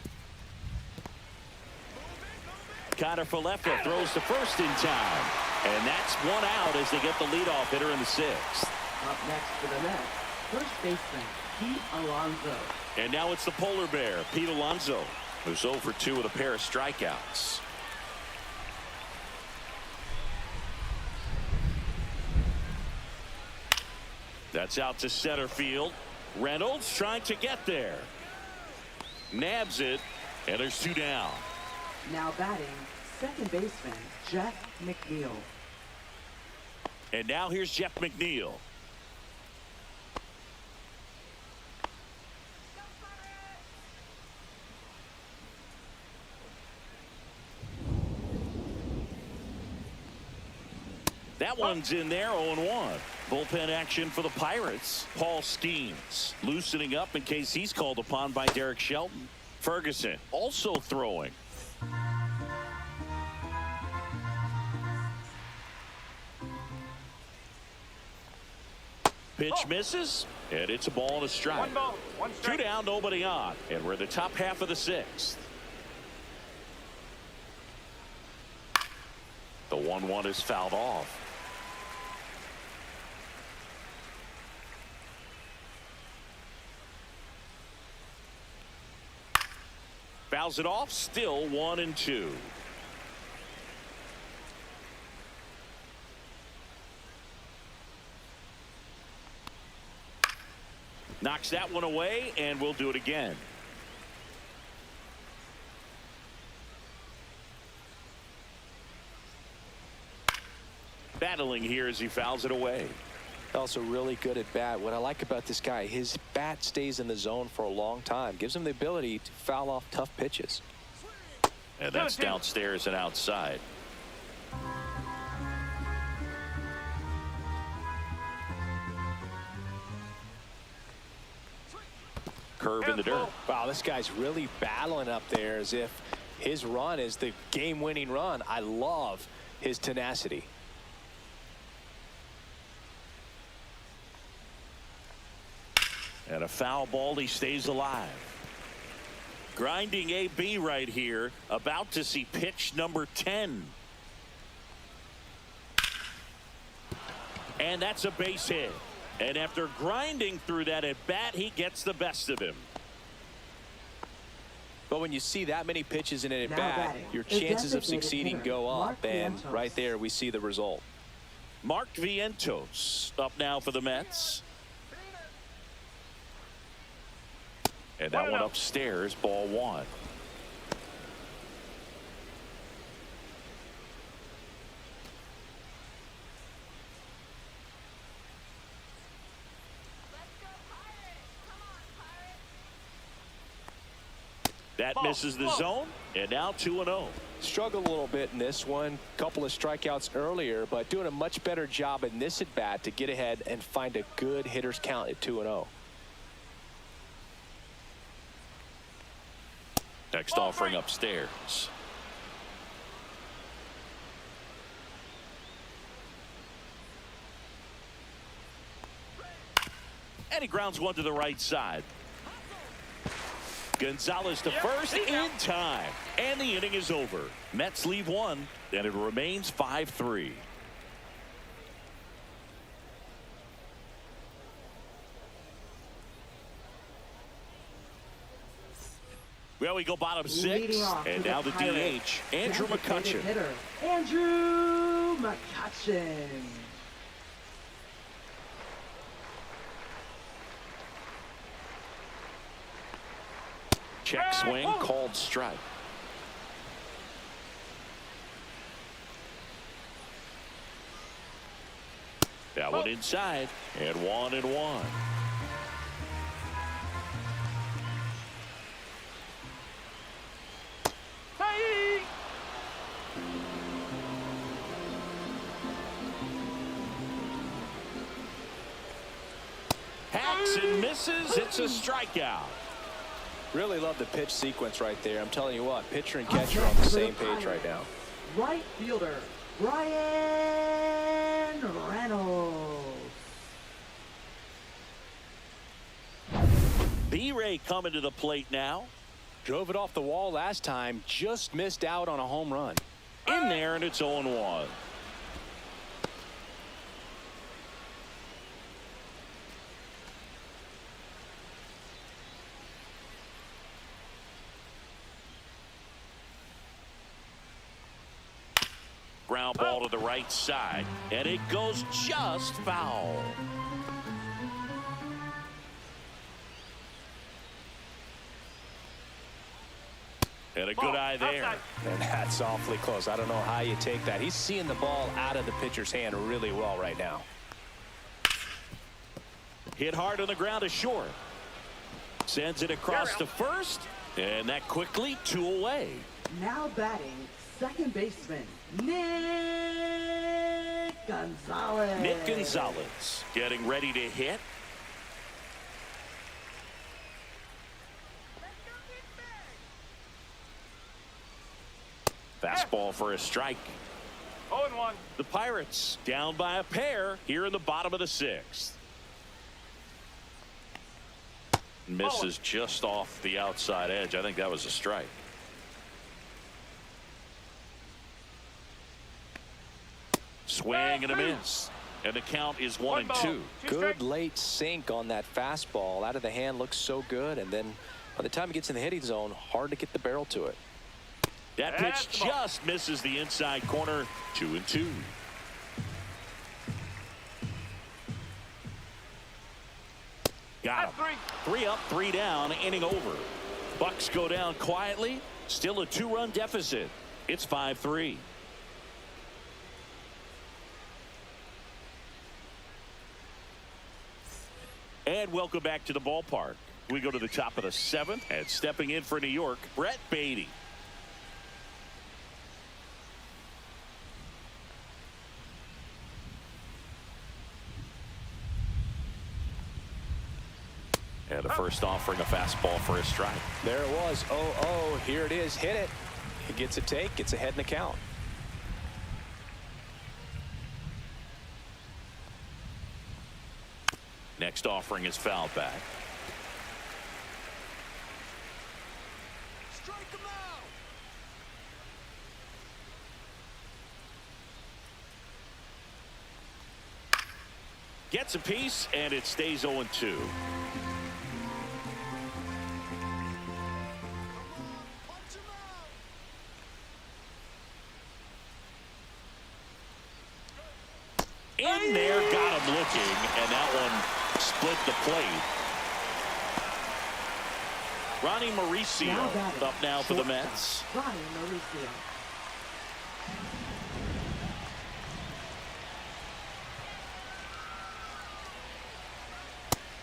Speaker 1: Kiner-Falefa throws to first in time. And that's 1 out as they get the leadoff hitter in the 6th.
Speaker 4: Up next for the Mets, first baseman Pete Alonso.
Speaker 1: And now it's the polar bear, Pete Alonso, who's 0 for 2 with a pair of strikeouts. That's out to center field. Reynolds trying to get there. Nabs it, and there's 2 down.
Speaker 4: Now batting, second baseman Jeff McNeil.
Speaker 1: And now here's Jeff McNeil. That one's in there, 0-1. Bullpen action for the Pirates. Paul Skeens loosening up in case he's called upon by Derek Shelton. Ferguson also throwing. Pitch misses, and it's a ball and a strike.
Speaker 3: 1 ball, 1 strike.
Speaker 1: 2 down, nobody on, and we're in the top half of the 6th. The 1-1 is fouled off. Fouls it off, still 1-2. Knocks that one away, and we'll do it again. Battling here as he fouls it away.
Speaker 2: Also really good at bat. What I like about this guy, his bat stays in the zone for a long time. Gives him the ability to foul off tough pitches.
Speaker 1: And that's downstairs and outside. Curve in the dirt.
Speaker 2: Wow, this guy's really battling up there as if his run is the game-winning run. I love his tenacity.
Speaker 1: And a foul ball, he stays alive. Grinding AB right here, about to see pitch number 10. And that's a base hit. And after grinding through that at bat, he gets the best of him.
Speaker 2: But when you see that many pitches in an at bat, your chances of succeeding go up, and right there we see the result.
Speaker 1: Mark Vientos up now for the Mets. And that one upstairs, ball 1. That misses the zone, and now 2-0.
Speaker 2: Struggled a little bit in this one. Couple of strikeouts earlier, but doing a much better job in this at bat to get ahead and find a good hitter's count at 2-0.
Speaker 1: Next offering upstairs. And he grounds one to the right side. Gonzalez to first in time. And the inning is over. Mets leave 1, and it remains 5-3. Well, we go bottom 6, and now the DH, Andrew McCutchen.
Speaker 4: Andrew McCutchen.
Speaker 1: Check swing, called strike. That one inside, and 1-1. Hacks and misses. It's a strikeout.
Speaker 2: Really love the pitch sequence right there. I'm telling you what, pitcher and catcher are on the same page right now.
Speaker 4: Right fielder, Brian Reynolds.
Speaker 1: B-Ray coming to the plate now.
Speaker 2: Drove it off the wall last time, just missed out on a home run.
Speaker 1: In there, and it's 0-1. Ground ball to the right side, and it goes just foul. And a good eye there.
Speaker 2: And that's awfully close. I don't know how you take that. He's seeing the ball out of the pitcher's hand really well right now.
Speaker 1: Hit hard on the ground to short. Sends it across to first, and that quickly 2 away.
Speaker 4: Now batting, second baseman, Nick
Speaker 1: Nick Gonzalez getting ready to hit. Fastball for a strike.
Speaker 3: 0-1.
Speaker 1: The Pirates down by a pair here in the bottom of the sixth. Misses just off the outside edge. I think that was a strike. Swing and a miss. And the count is 1-2.
Speaker 2: Good late sink on that fastball. Out of the hand, looks so good. And then by the time he gets in the hitting zone, hard to get the barrel to it.
Speaker 1: That pitch just misses the inside corner. 2-2. Got him. 3 up, 3 down, inning over. Bucks go down quietly. Still a 2-run deficit. It's 5-3. And welcome back to the ballpark. We go to the top of the 7th, and stepping in for New York, Brett Beatty. And the first offering, a fastball for a strike.
Speaker 2: There it was. 0-0. Here it is. Hit it. He gets a take, gets ahead in the count.
Speaker 1: Next offering is fouled back.
Speaker 2: Strike him out.
Speaker 1: Gets a piece, and it stays 0-2. In there, got him looking, and that one split the plate. Ronnie Mauricio up now for the Mets.
Speaker 4: Ronnie Mauricio.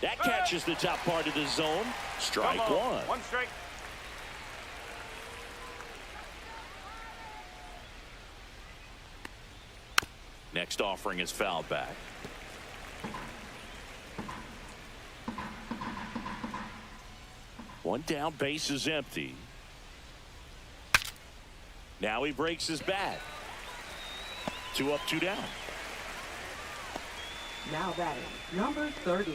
Speaker 1: That catches the top part of the zone. Strike one.
Speaker 3: 1 strike.
Speaker 1: Next offering is fouled back. One down, base is empty. Now he breaks his bat. 2 up, 2 down.
Speaker 4: Now batting, number 30.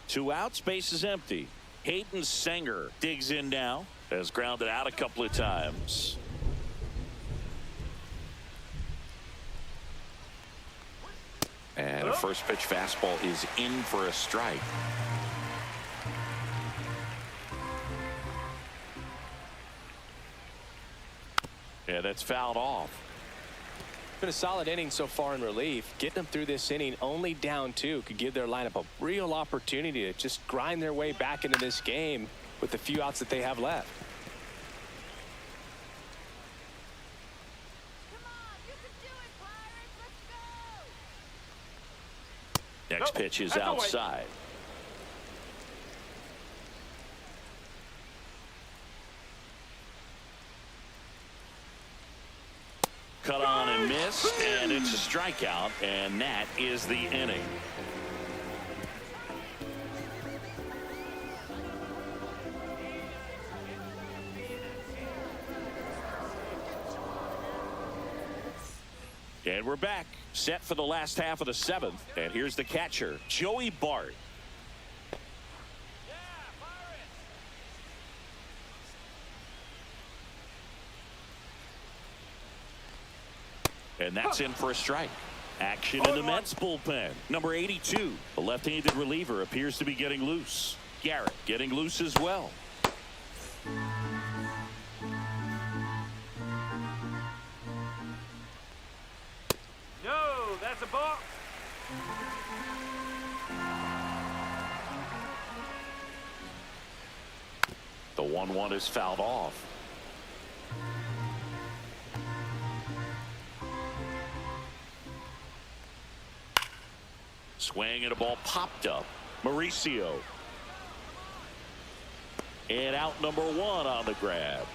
Speaker 1: Two outs, base is empty. Hayden Sanger digs in now. Has grounded out a couple of times.
Speaker 5: And a first pitch fastball is in for a strike.
Speaker 1: Yeah, that's fouled off.
Speaker 2: Been a solid inning so far in relief. Getting them through this inning only down 2 could give their lineup a real opportunity to just grind their way back into this game with the few outs that they have left.
Speaker 1: Next pitch is outside. Cut on and missed, and it's a strikeout, and that is the inning. And we're back, set for the last half of the 7th. And here's the catcher, Joey Bart. And that's in for a strike. Action in the Mets bullpen. Number 82, the left-handed reliever, appears to be getting loose. Garrett getting loose as well.
Speaker 3: No, that's a ball.
Speaker 1: The 1-1 is fouled off. Swing and a ball popped up. Mauricio. And out number 1 on the grab.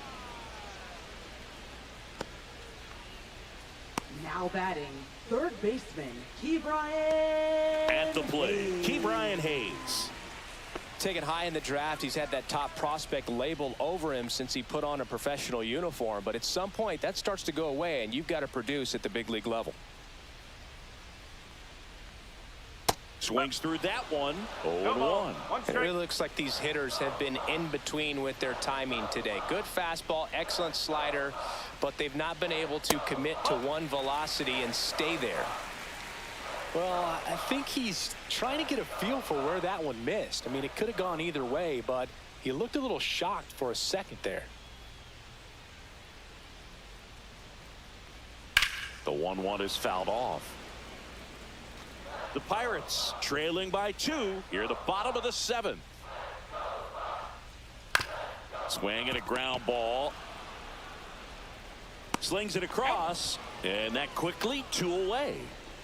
Speaker 4: Now batting, third baseman, Ke'Bryan
Speaker 1: At the plate,
Speaker 4: Hayes.
Speaker 1: Ke'Bryan Hayes.
Speaker 2: Taken high in the draft, he's had that top prospect label over him since he put on a professional uniform. But at some point, that starts to go away, and you've got to produce at the big league level.
Speaker 1: Swings through that one. 0-1.
Speaker 2: It really looks like these hitters have been in between with their timing today. Good fastball, excellent slider, but they've not been able to commit to one velocity and stay there.
Speaker 6: Well, I think he's trying to get a feel for where that one missed. I mean, it could have gone either way, but he looked a little shocked for a second there.
Speaker 1: The 1-1 is fouled off. The Pirates trailing by 2 here at the bottom of the 7th. Swing and a ground ball. Slings it across, and that quickly 2 away.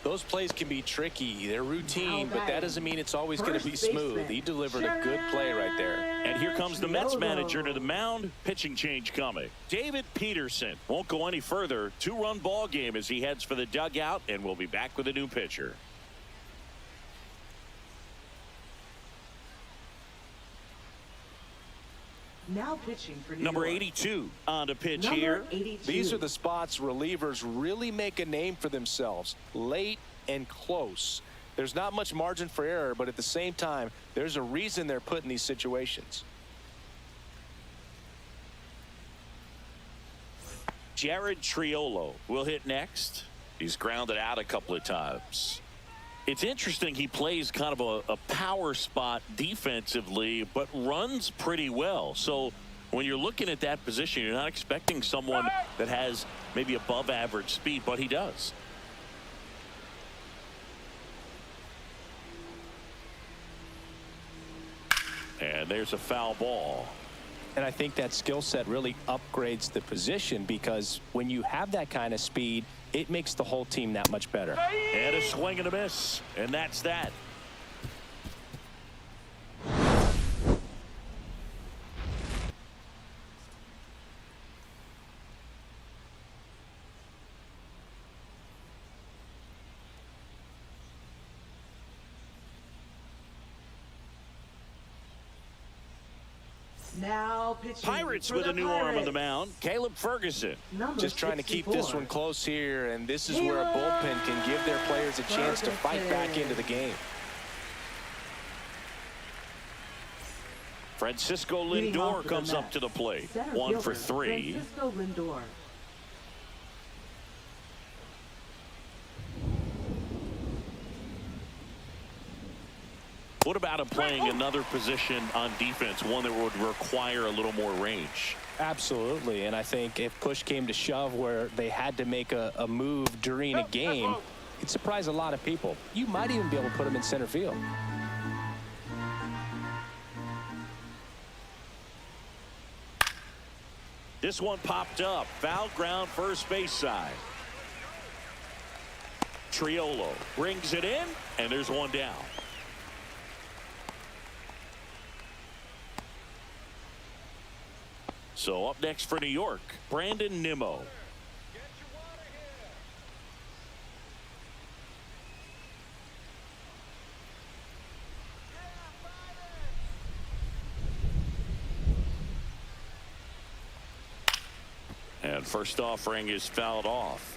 Speaker 2: Those plays can be tricky. They're routine, but that doesn't mean it's always going to be smooth. He delivered a good play right there.
Speaker 1: And here comes the Mets manager to the mound. Pitching change coming. David Peterson won't go any further. 2-run ball game as he heads for the dugout, and we'll be back with a new pitcher.
Speaker 4: Now pitching for New
Speaker 1: Number
Speaker 4: York.
Speaker 1: 82 on the pitch
Speaker 4: Number
Speaker 1: here.
Speaker 4: 82.
Speaker 2: These are the spots relievers really make a name for themselves. Late and close. There's not much margin for error, but at the same time, there's a reason they're put in these situations.
Speaker 1: Jared Triolo will hit next. He's grounded out a couple of times. It's interesting, he plays kind of a power spot defensively, but runs pretty well. So when you're looking at that position, you're not expecting someone that has maybe above average speed, but he does. And there's a foul ball.
Speaker 2: And I think that skill set really upgrades the position, because when you have that kind of speed, it makes the whole team that much better.
Speaker 1: And a swing and a miss, and that's that.
Speaker 4: Now pitching
Speaker 1: Pirates
Speaker 4: for
Speaker 1: with
Speaker 4: the
Speaker 1: a new arm on the
Speaker 4: Pirates.
Speaker 1: mound. Caleb Ferguson.
Speaker 4: Number
Speaker 2: Just trying to keep this
Speaker 4: 64.
Speaker 2: one close here, and this is where a bullpen can give their players a chance to fight back into the game.
Speaker 1: Francisco
Speaker 4: Leading off
Speaker 1: Lindor
Speaker 4: for the
Speaker 1: comes up
Speaker 4: Mets,
Speaker 1: to the plate.
Speaker 4: center
Speaker 1: 1 for
Speaker 4: fielder,
Speaker 1: 3.
Speaker 4: Francisco Lindor.
Speaker 1: What about him playing another position on defense, one that would require a little more range?
Speaker 2: Absolutely, and I think if push came to shove where they had to make a move during a game, it'd surprise a lot of people. You might even be able to put him in center field.
Speaker 1: This one popped up. Foul ground, first base side. Triolo brings it in, and there's one down. So up next for New York, Brandon Nimmo. And first offering is fouled off.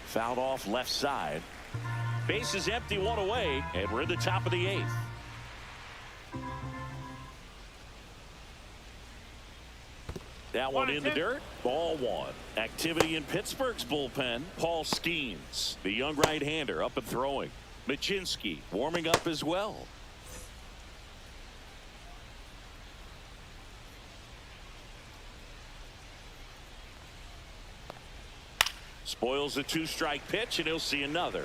Speaker 1: Fouled off left side. Base is empty, 1 away, and we're in the top of the 8th. That one in the dirt. Ball 1. Activity in Pittsburgh's bullpen. Paul Skeens, the young right-hander, up and throwing. Machinsky warming up as well. Spoils a 2-strike pitch, and he'll see another.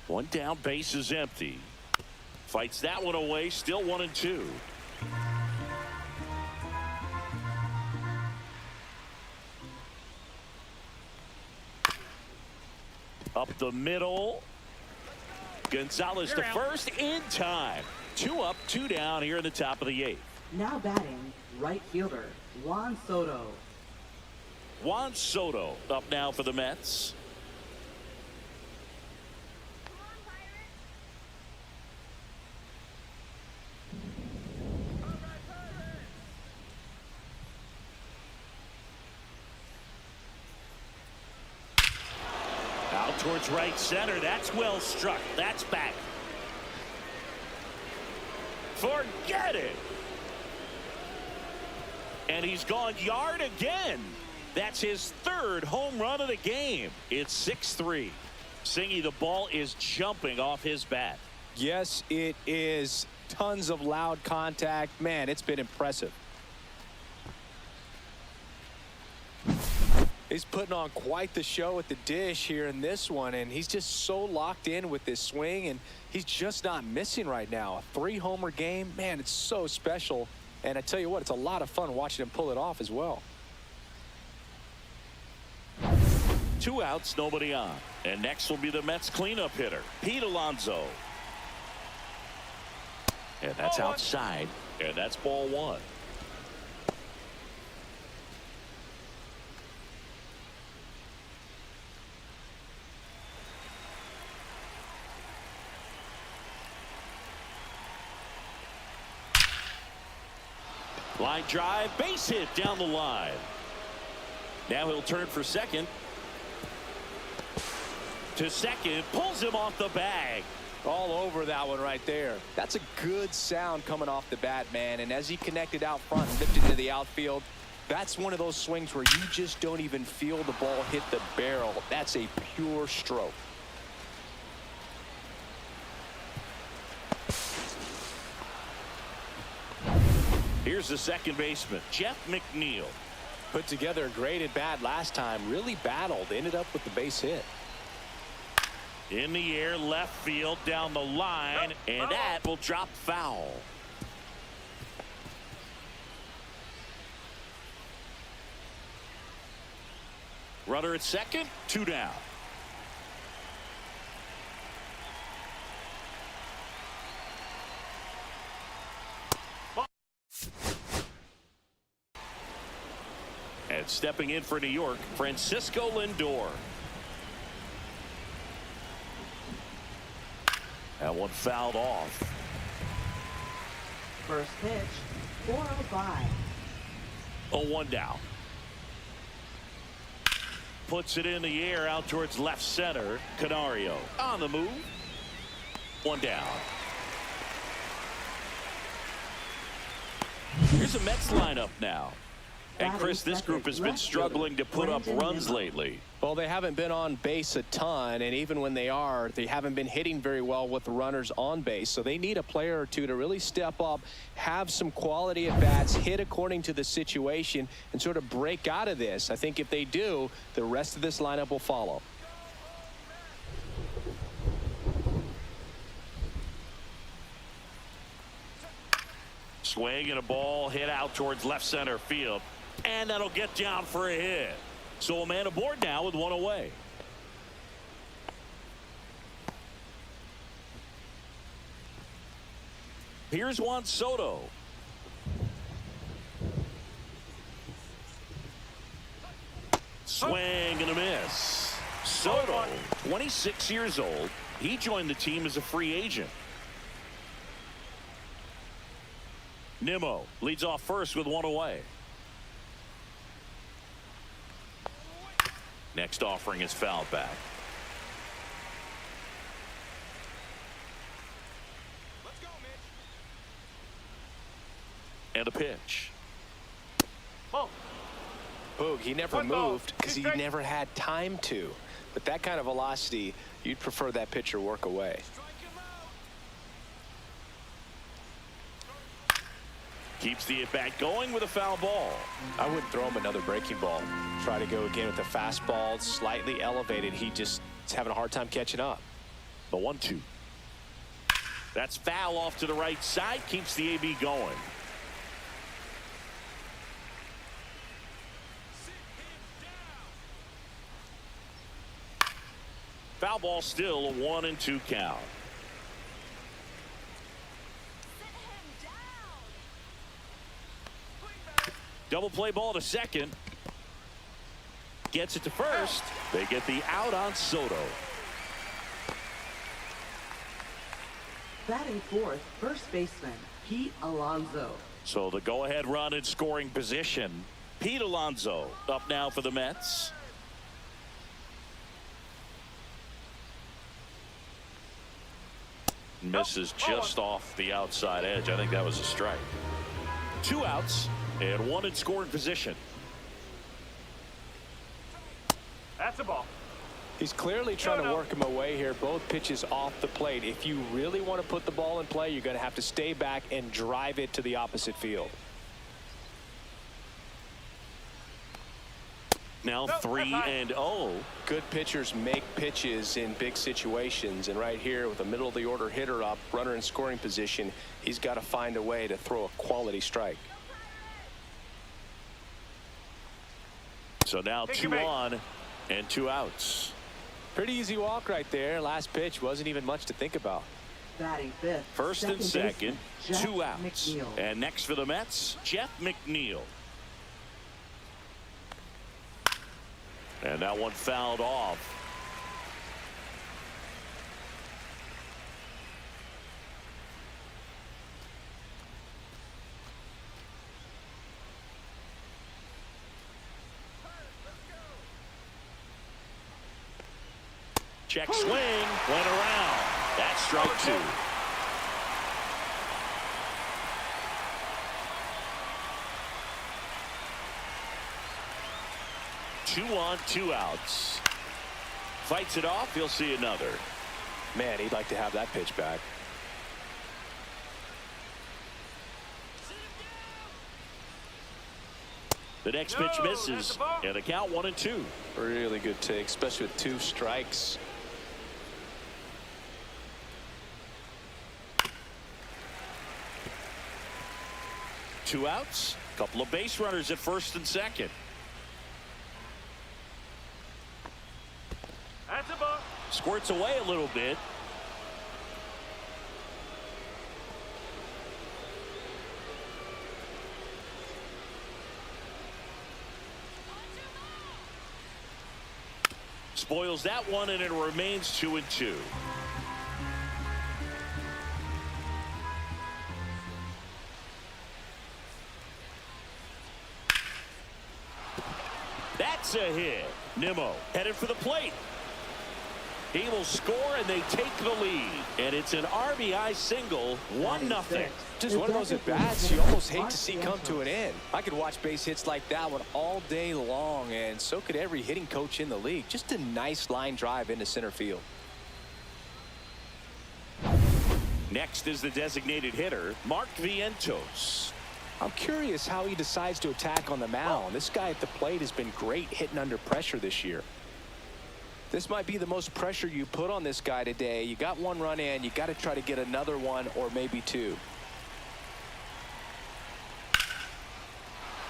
Speaker 1: One down, base is empty. Fights that one away, still 1-2. Up the middle. Gonzalez to first in time. 2 up, 2 down here in the top of the 8th.
Speaker 4: Now batting, right fielder, Juan Soto.
Speaker 1: Juan Soto up now for the Mets. Out towards right center. That's well struck. That's back. Forget it. And he's gone yard again. That's his 3rd home run of the game. It's 6-3. Singy, the ball is jumping off his bat.
Speaker 2: Yes, it is. Tons of loud contact. Man, it's been impressive. He's putting on quite the show at the dish here in this one, and he's just so locked in with this swing, and he's just not missing right now. A 3-homer game, man, it's so special. And I tell you what, it's a lot of fun watching him pull it off as well.
Speaker 1: 2 outs, nobody on. And next will be the Mets cleanup hitter, Pete Alonso. And that's outside. And that's ball 1. Line drive, base hit down the line. Now he'll turn for second. To second, pulls him off the bag.
Speaker 2: All over that one right there. That's a good sound coming off the bat, man. And as he connected out front and lifted into the outfield, that's one of those swings where you just don't even feel the ball hit the barrel. That's a pure stroke.
Speaker 1: Here's the second baseman, Jeff McNeil.
Speaker 2: Put together a great at bat last time. Really battled. Ended up with the base hit.
Speaker 1: In the air, left field, down the line, and that will drop foul. Runner at second, 2 down. And stepping in for New York, Francisco Lindor. That one fouled off.
Speaker 4: First pitch, 405.
Speaker 1: 0-1 down. Puts it in the air out towards left center. Canario on the move. 1 down. Here's the Mets lineup now. And Chris, this group has been struggling to put up runs lately.
Speaker 2: Well, they haven't been on base a ton, and even when they are, they haven't been hitting very well with the runners on base. So they need a player or two to really step up, have some quality at bats, hit according to the situation, and sort of break out of this. I think if they do, the rest of this lineup will follow.
Speaker 1: Swing and a ball hit out towards left center field. And that'll get down for a hit. So a man aboard now with 1 away. Here's Juan Soto. Swing and a miss. Soto, 26 years old. He joined the team as a free agent. Nimmo leads off first with 1 away. Next offering is fouled back.
Speaker 3: Let's go, Mitch.
Speaker 1: And a pitch.
Speaker 3: Ball.
Speaker 2: Boog, he never
Speaker 3: One ball,
Speaker 2: moved because he
Speaker 3: 2 strikes.
Speaker 2: never had time to. But that kind of velocity, you'd prefer that pitcher work away.
Speaker 1: Keeps the at-bat going with a foul ball.
Speaker 2: I wouldn't throw him another breaking ball. Try to go again with the fastball, slightly elevated. He just is having a hard time catching up.
Speaker 1: The 1-2. That's foul off to the right side. Keeps the AB going. Foul ball, still a 1-2 count. Double play ball to second. Gets it to first. They get the out on Soto.
Speaker 4: Batting fourth, first baseman, Pete Alonso.
Speaker 1: So the go-ahead run in scoring position. Pete Alonso up now for the Mets. Misses just off the outside edge. I think that was a strike. 2 outs and 1 in scoring position.
Speaker 3: That's a ball.
Speaker 6: He's clearly trying to work him away here. Both pitches off the plate. If you really want to put the ball in play, you're going to have to stay back and drive it to the opposite field.
Speaker 1: Now 3-0.
Speaker 2: Good pitchers make pitches in big situations, and right here with a middle of the order hitter up, runner in scoring position, he's got to find a way to throw a quality strike.
Speaker 1: So now 2 on and 2 outs.
Speaker 6: Pretty easy walk right there. Last pitch wasn't even much to think about.
Speaker 4: Batting fifth,
Speaker 1: First and second,
Speaker 4: baseman, Jeff
Speaker 1: 2 outs.
Speaker 4: McNeil.
Speaker 1: And next for the Mets, Jeff McNeil. And that one fouled off. Check swing, went around. That's strike 2. Two on, 2 outs. Fights it off. He'll see another.
Speaker 2: Man, he'd like to have that pitch back.
Speaker 1: The next pitch misses, and the count 1-2.
Speaker 2: Really good take, especially with 2 strikes.
Speaker 1: Two outs, couple of base runners at first and second.
Speaker 3: That's a ball.
Speaker 1: Squirts away a little bit. Spoils that one, and it remains 2-2. That's a hit. Nimmo headed for the plate. He will score, and they take the lead. And it's an RBI single, 1-0.
Speaker 2: Just one of those at-bats you almost hate to see come to an end. I could watch base hits like that one all day long, and so could every hitting coach in the league. Just a nice line drive into center field.
Speaker 1: Next is the designated hitter, Mark Vientos.
Speaker 6: I'm curious how he decides to attack on the mound. This guy at the plate has been great hitting under pressure this year.
Speaker 2: This might be the most pressure you put on this guy today. You got 1 run in, you got to try to get another 1 or maybe 2.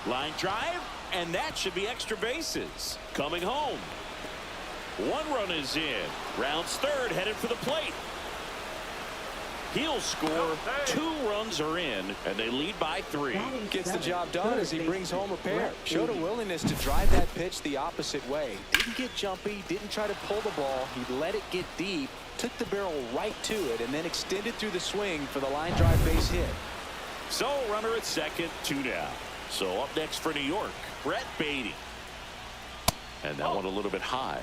Speaker 1: Line drive, and that should be extra bases. Coming home. 1 run is in. Rounds third, headed for the plate. He'll score. 2 runs are in, and they lead by 3.
Speaker 6: Gets the job done as he brings home a pair. Showed a willingness to drive that pitch the opposite way. Didn't get jumpy, didn't try to pull the ball. He let it get deep, took the barrel right to it, and then extended through the swing for the line drive base hit.
Speaker 1: So runner at second, 2 down. So up next for New York, Brett Beatty. And that one a little bit high.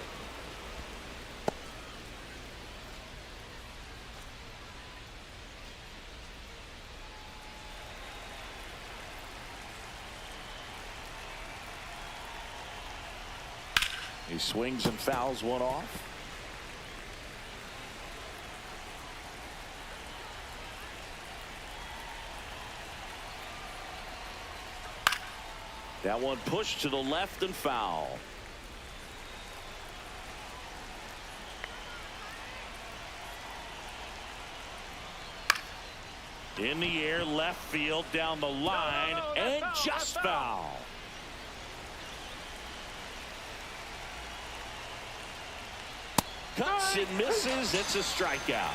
Speaker 1: He swings and fouls one off. That one pushed to the left and foul. In the air, left field, down the line, and just foul. Cut swings and misses. It's a strikeout.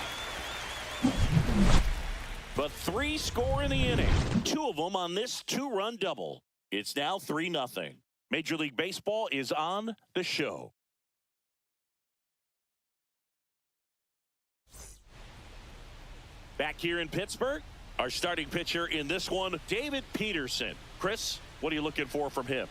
Speaker 1: But 3 score in the inning. 2 of them on this 2-run double. It's now 3-0. Major League Baseball is on the show. Back here in Pittsburgh, our starting pitcher in this one, David Peterson. Chris, what are you looking for from him?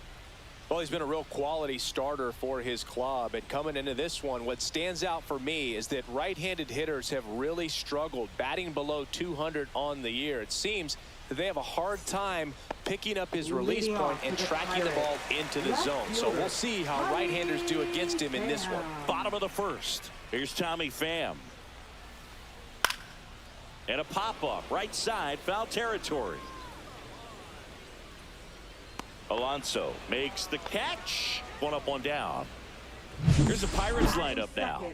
Speaker 2: Well, he's been a real quality starter for his club. And coming into this one, what stands out for me is that right-handed hitters have really struggled, batting below 200 on the year. It seems that they have a hard time picking up his release point and tracking the ball into the zone. So we'll see how right-handers do against him in this one.
Speaker 1: Bottom of the first. Here's Tommy Pham. And a pop-up, right side, foul territory. Alonso makes the catch. 1 up, 1 down. Here's the Pirates lineup now.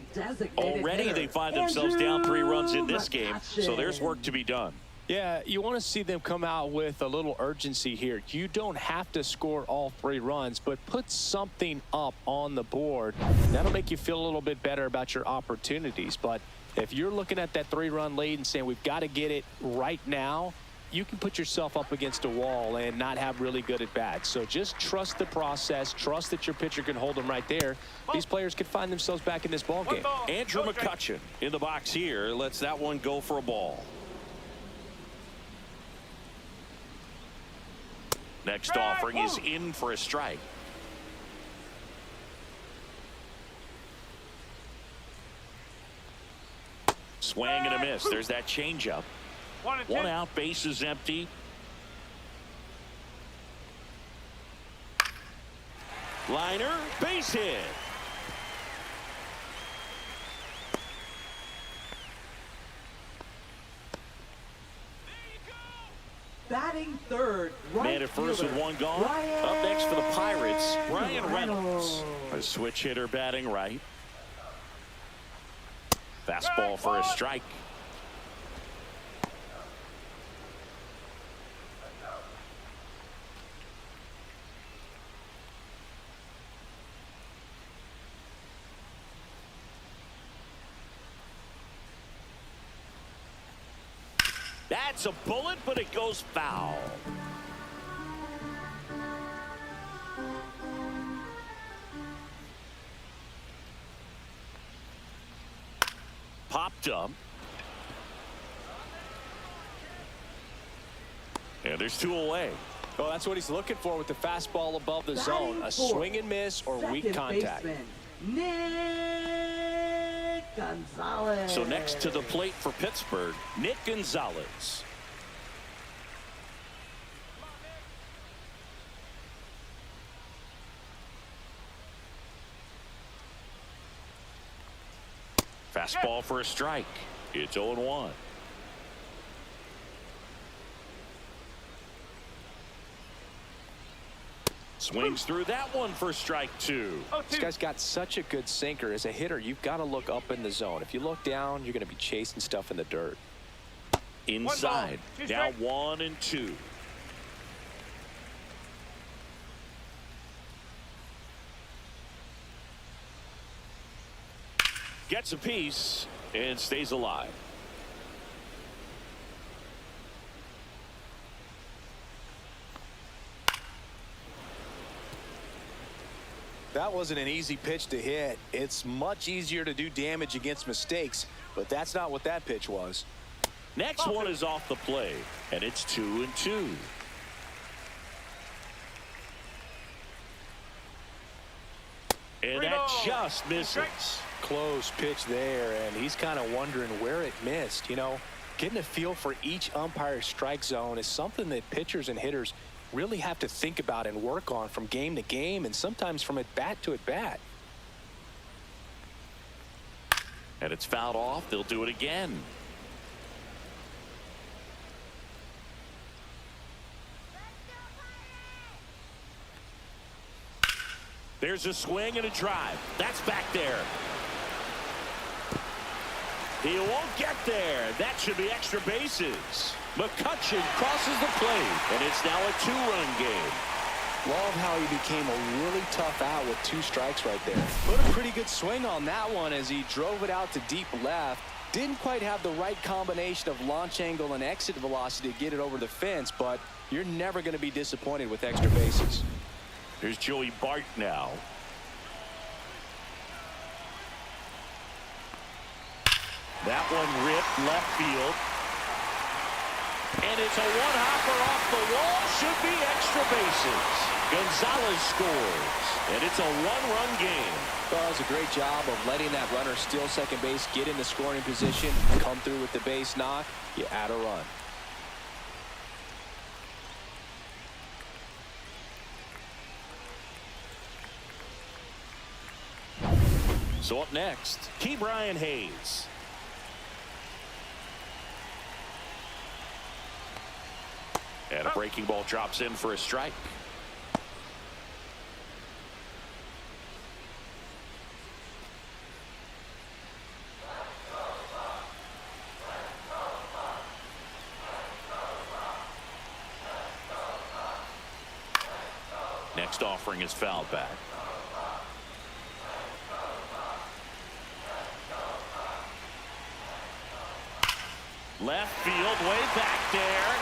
Speaker 1: Already they find themselves down 3 runs in this game, so there's work to be done.
Speaker 2: Yeah, you want to see them come out with a little urgency here. You don't have to score all 3 runs, but put something up on the board. That'll make you feel a little bit better about your opportunities. But if you're looking at that 3-run lead and saying we've got to get it right now, you can put yourself up against a wall and not have really good at bats. So just trust the process. Trust that your pitcher can hold them right there. These players could find themselves back in this ball game.
Speaker 1: Andrew McCutchen in the box here. Lets that one go for a ball. Next offering is in for a strike. Swing and a miss. There's that changeup. 1 out, base is empty. Liner, base hit.
Speaker 4: Batting third, right
Speaker 1: Man at first with 1 gone. Up next for the Pirates, Ryan Reynolds. A switch hitter batting right. Fastball for a strike. That's a bullet, but it goes foul. Popped up. And there's 2 away.
Speaker 2: Well, that's what he's looking for with the fastball above the zone. A swing and miss or weak contact.
Speaker 4: Nick Gonzalez.
Speaker 1: So next to the plate for Pittsburgh, Nick Gonzalez. Fastball for a strike. It's 0-1. Swings through that one for strike 2.
Speaker 2: This guy's got such a good sinker. As a hitter, you've got to look up in the zone. If you look down, you're going to be chasing stuff in the dirt.
Speaker 1: Inside. Now 1-2. Gets a piece and stays alive.
Speaker 6: That wasn't an easy pitch to hit. It's much easier to do damage against mistakes, but that's not what that pitch was.
Speaker 1: Next one is off the plate, and it's 2-2. And that just misses.
Speaker 6: Close pitch there, and he's kind of wondering where it missed. You know, getting a feel for each umpire's strike zone is something that pitchers and hitters really have to think about and work on from game to game, and sometimes from at bat to at bat.
Speaker 1: And it's fouled off. They'll do it again. There's a swing and a drive. That's back there. He won't get there. That should be extra bases. McCutchen crosses the plate, and it's now a 2-run game.
Speaker 6: Love how he became a really tough out with 2 strikes right there. Put a pretty good swing on that one as he drove it out to deep left. Didn't quite have the right combination of launch angle and exit velocity to get it over the fence, but you're never going to be disappointed with extra bases.
Speaker 1: Here's Joey Bart now. That one ripped left field. And it's a one-hopper off the wall. Should be extra bases. Gonzalez scores. And it's a one-run game.
Speaker 2: Well, it was a great job of letting that runner steal second base, get in the scoring position, come through with the base knock. You add a run.
Speaker 1: So up next, Key Brian Hayes. And a breaking ball drops in for a strike. Next offering is fouled back. Left field, way back there.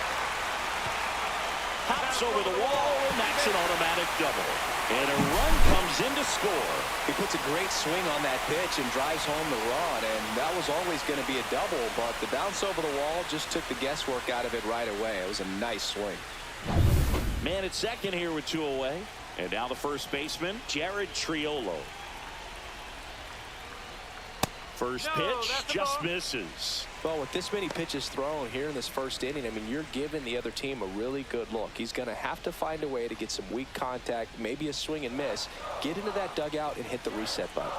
Speaker 1: Hops over the wall, and that's an automatic double. And a run comes in to score.
Speaker 2: He puts a great swing on that pitch and drives home the run, and that was always going to be a double, but the bounce over the wall just took the guesswork out of it right away. It was a nice swing.
Speaker 1: Man at second here with 2 away. And now the first baseman, Jared Triolo. First pitch just misses.
Speaker 2: Well, with this many pitches thrown here in this first inning, I mean, you're giving the other team a really good look. He's going to have to find a way to get some weak contact, maybe a swing and miss, get into that dugout and hit the reset button.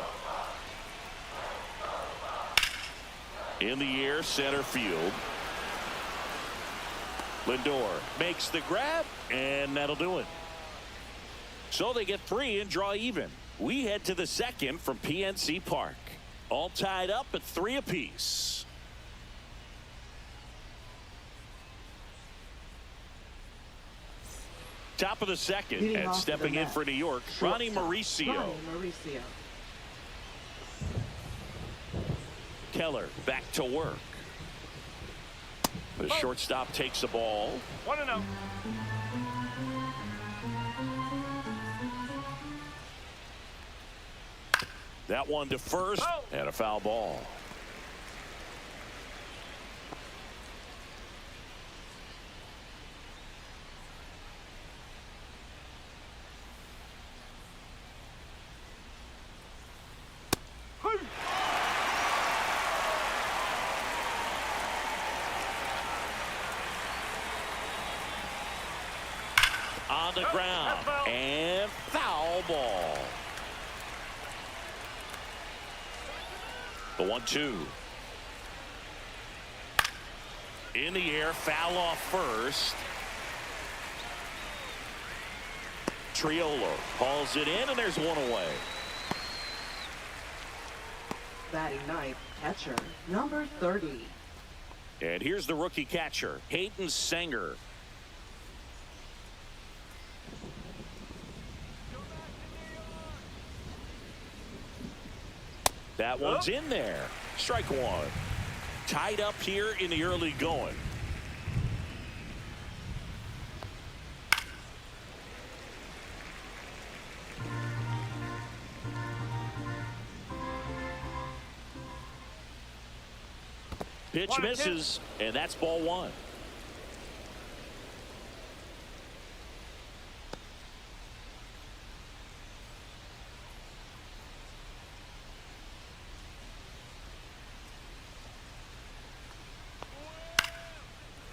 Speaker 1: In the air, center field. Lindor makes the grab, and that'll do it. So they get 3 and draw even. We head to the second from PNC Park. All tied up at 3 apiece. Top of the second, and stepping in for New York, Ronnie Mauricio. Keller back to work. The shortstop takes the ball.
Speaker 3: 1-0.
Speaker 1: That one to first, and a foul ball. On the ground, and foul ball. The 1-2. In the air, foul off first. Triolo hauls it in, and there's 1 away.
Speaker 4: Batting ninth, catcher, number 30.
Speaker 1: And here's the rookie catcher, Hayden Sanger. That one's in there. Strike 1. Tied up here in the early going. Pitch misses, and that's ball 1.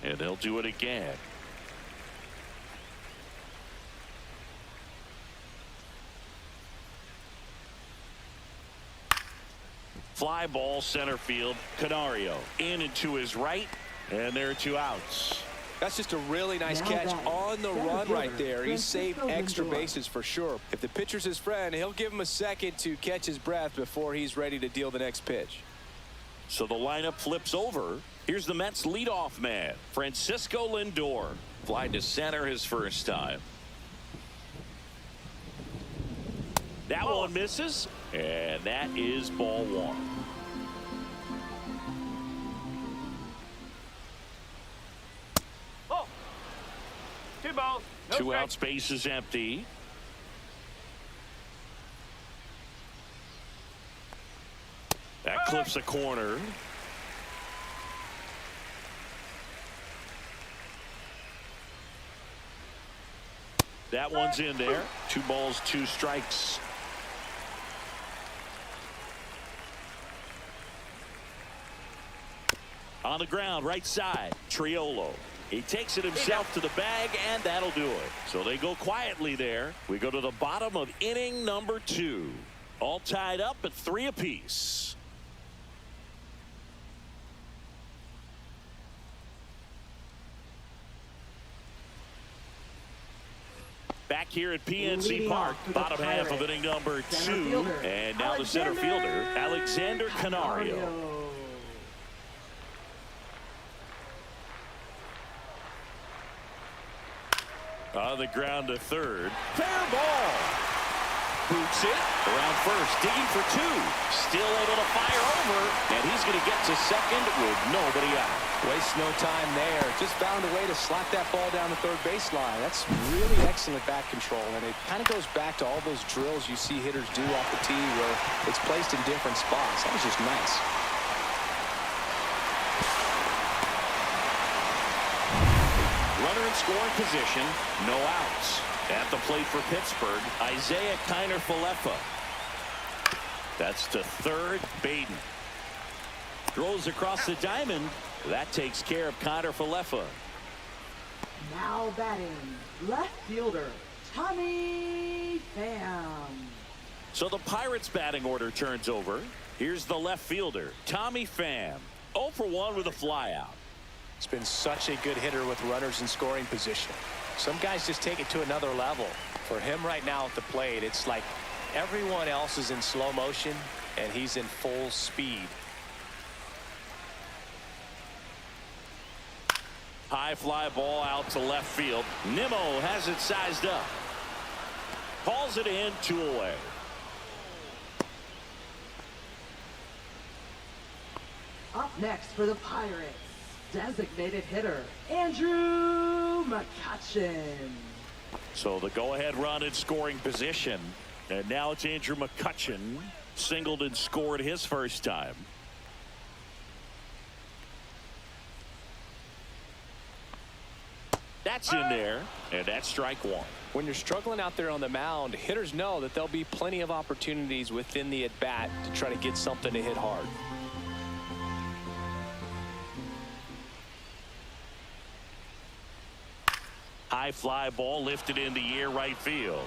Speaker 1: And they'll do it again. Fly ball center field. Canario in and to his right, and there are 2 outs.
Speaker 2: That's just a really nice catch on the run right there. He saved extra bases for sure. If the pitcher's his friend, he'll give him a second to catch his breath before he's ready to deal the next pitch.
Speaker 1: So the lineup flips over. Here's the Mets leadoff man, Francisco Lindor. Fly to center his first time. That one misses, and that is ball one.
Speaker 3: Oh. 2 balls. No
Speaker 1: 2
Speaker 3: strike.
Speaker 1: out, space is empty. That clips a corner. That one's in there. 2 balls, 2 strikes. On the ground, right side, Triolo. He takes it himself to the bag, and that'll do it. So they go quietly there. We go to the bottom of inning number 2. All tied up at 3 apiece. Back here at PNC Park, bottom half of inning number 2. And now the center fielder, Alexander Canario. On the ground to third. Fair ball. Boots it around first, digging for 2. Still able to fire over, and he's going to get to second with nobody out.
Speaker 2: Waste no time there. Just found a way to slap that ball down the third baseline. That's really excellent bat control, and it kind of goes back to all those drills you see hitters do off the tee where it's placed in different spots. That was just nice.
Speaker 1: Runner in scoring position, no outs. At the plate for Pittsburgh, Isaiah Kiner-Falefa. That's to third, Baden. Throws across the diamond. That takes care of Kiner-Falefa.
Speaker 4: Now batting, left fielder, Tommy Pham.
Speaker 1: So the Pirates batting order turns over. Here's the left fielder, Tommy Pham. 0 for 1 with a flyout.
Speaker 2: It's been such a good hitter with runners in scoring position. Some guys just take it to another level. For him right now at the plate, it's like everyone else is in slow motion and he's in full speed.
Speaker 1: High fly ball out to left field. Nimmo has it sized up. Calls it in, 2 away.
Speaker 4: Up next for the Pirates, designated hitter, Andrew McCutchen.
Speaker 1: So the go-ahead run in scoring position. And now it's Andrew McCutchen. Singled and scored his first time. That's in there, and that's strike 1.
Speaker 2: When you're struggling out there on the mound, hitters know that there'll be plenty of opportunities within the at-bat to try to get something to hit hard.
Speaker 1: High fly ball lifted in the air, right field.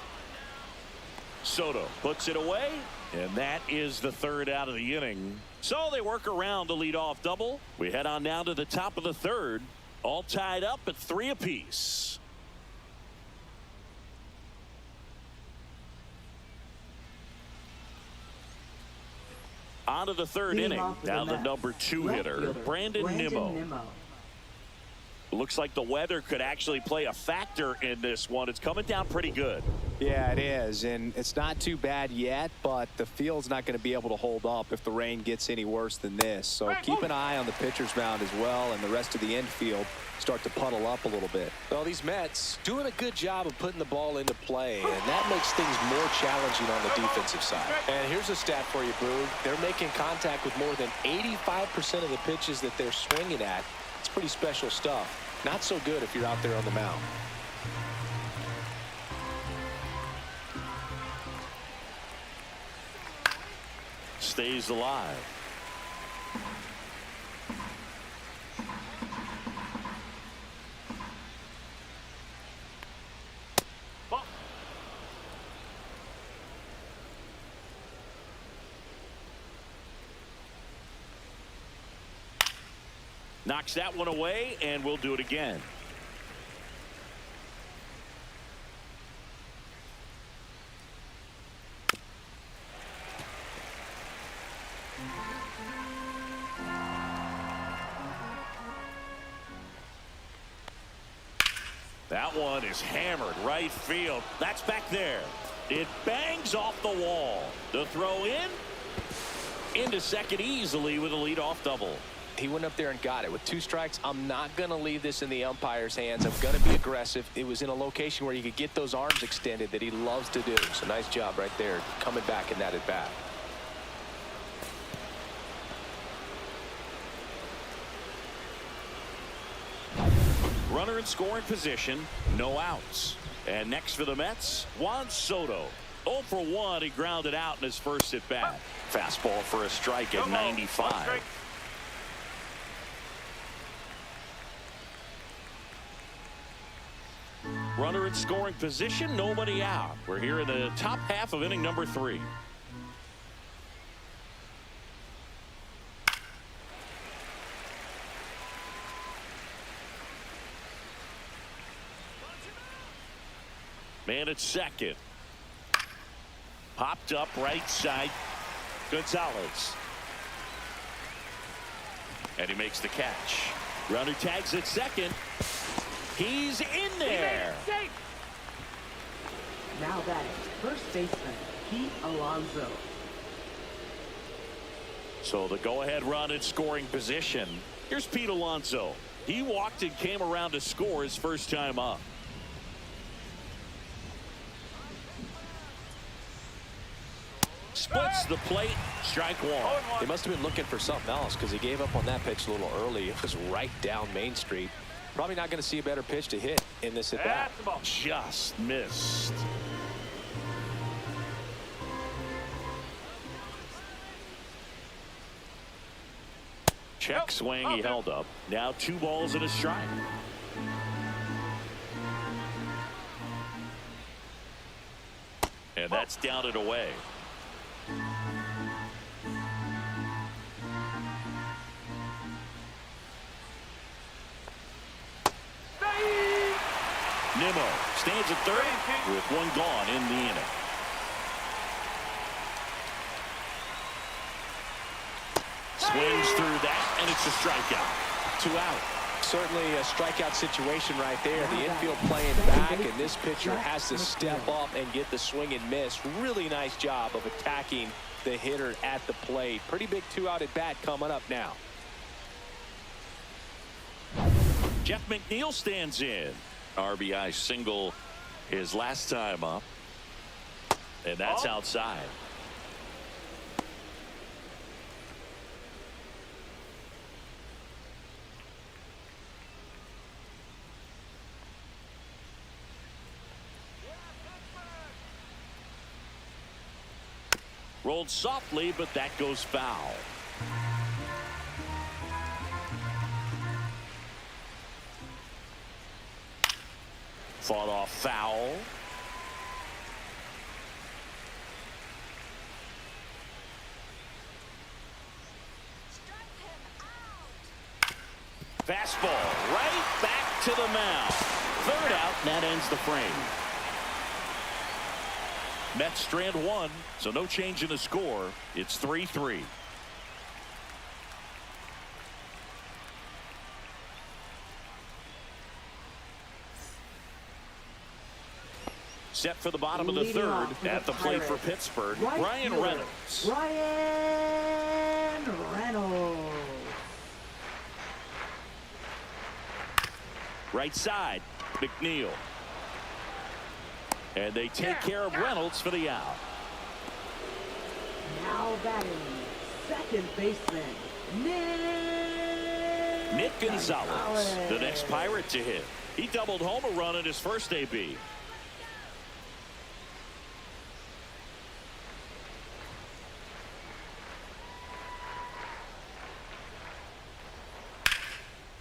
Speaker 1: Soto puts it away, and that is the 3rd out of the inning. So they work around the leadoff double. We head on down to the top of the 3rd. All tied up at 3 apiece. On to the 3rd inning. Now the number 2 hitter, Brandon Nimmo. Looks like the weather could actually play a factor in this one. It's coming down pretty good.
Speaker 2: Yeah, it is, and it's not too bad yet, but the field's not going to be able to hold up if the rain gets any worse than this. So keep an eye on the pitcher's mound as well, and the rest of the infield start to puddle up a little bit. Well, these Mets doing a good job of putting the ball into play, and that makes things more challenging on the defensive side. And here's a stat for you, Boog. They're making contact with more than 85% of the pitches that they're swinging at. It's pretty special stuff. Not so good if you're out there on the mound.
Speaker 1: Stays alive.
Speaker 3: Ball.
Speaker 1: Knocks that one away, and we'll do it again. That one is hammered right field. That's back there. It bangs off the wall. The throw into second easily with a leadoff double.
Speaker 2: He went up there and got it. With 2 strikes, I'm not going to leave this in the umpire's hands. I'm going to be aggressive. It was in a location where you could get those arms extended that he loves to do. So nice job right there coming back in that at bat.
Speaker 1: Runner in scoring position, no outs. And next for the Mets, Juan Soto. 0 for 1, he grounded out in his first at bat.
Speaker 5: Fastball for a strike at 95.
Speaker 1: Runner in scoring position, nobody out. We're here in the top half of inning number 3. Man at second. Popped up right side. Gonzalez. And he makes the catch. Runner tags at second. He's in there.
Speaker 4: Now batting, first baseman, Pete Alonso.
Speaker 1: So the go-ahead run in scoring position. Here's Pete Alonso. He walked and came around to score his first time up. Splits the plate. Strike 1.
Speaker 2: They must have been looking for something else because he gave up on that pitch a little early. It was right down Main Street. Probably not going to see a better pitch to hit in this at bat.
Speaker 1: Just missed. Check swing, he held up. Now 2 balls and a strike. And that's down and away. Nimmo stands at third with 1 gone in the inning. Swings through that, and it's a strikeout. 2 out.
Speaker 2: Certainly a strikeout situation right there. The infield playing back, and this pitcher has to step up and get the swing and miss. Really nice job of attacking the hitter at the plate. Pretty big 2-out at bat coming up now.
Speaker 1: Jeff McNeil stands in.
Speaker 5: RBI single his last time up.
Speaker 1: And that's outside. Rolled softly, but that goes foul. Fought off foul. Fastball right back to the mound. 3rd out, and that ends the frame. Mets strand 1, so no change in the score. It's 3-3. Set for the bottom of the 3rd at the plate for Pittsburgh, Ryan Reynolds.
Speaker 4: Ryan Reynolds.
Speaker 1: Right side, McNeil. And they take care of Reynolds for the out.
Speaker 4: Now batting, second baseman,
Speaker 1: Nick Gonzalez, the next Pirate to hit. He doubled home a run in his first AB.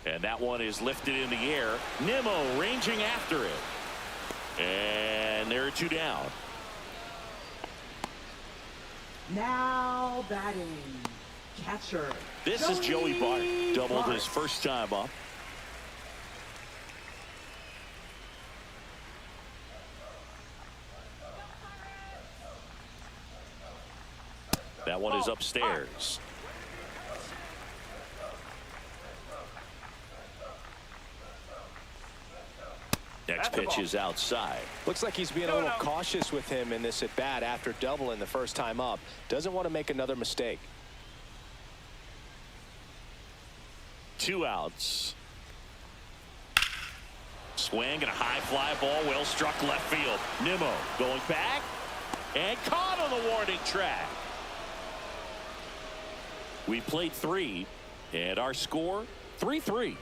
Speaker 1: And that one is lifted in the air. Nimmo ranging after it. And there are 2 down.
Speaker 4: Now batting, catcher.
Speaker 1: This is Joey Bart. Doubled his first time up. That one is upstairs. Next pitch is outside.
Speaker 2: Looks like he's being a little cautious with him in this at bat after doubling the first time up. Doesn't want to make another mistake.
Speaker 1: 2 outs. Swing and a high fly ball, well struck left field. Nimmo going back and caught on the warning track. We played 3 and our score 3-3.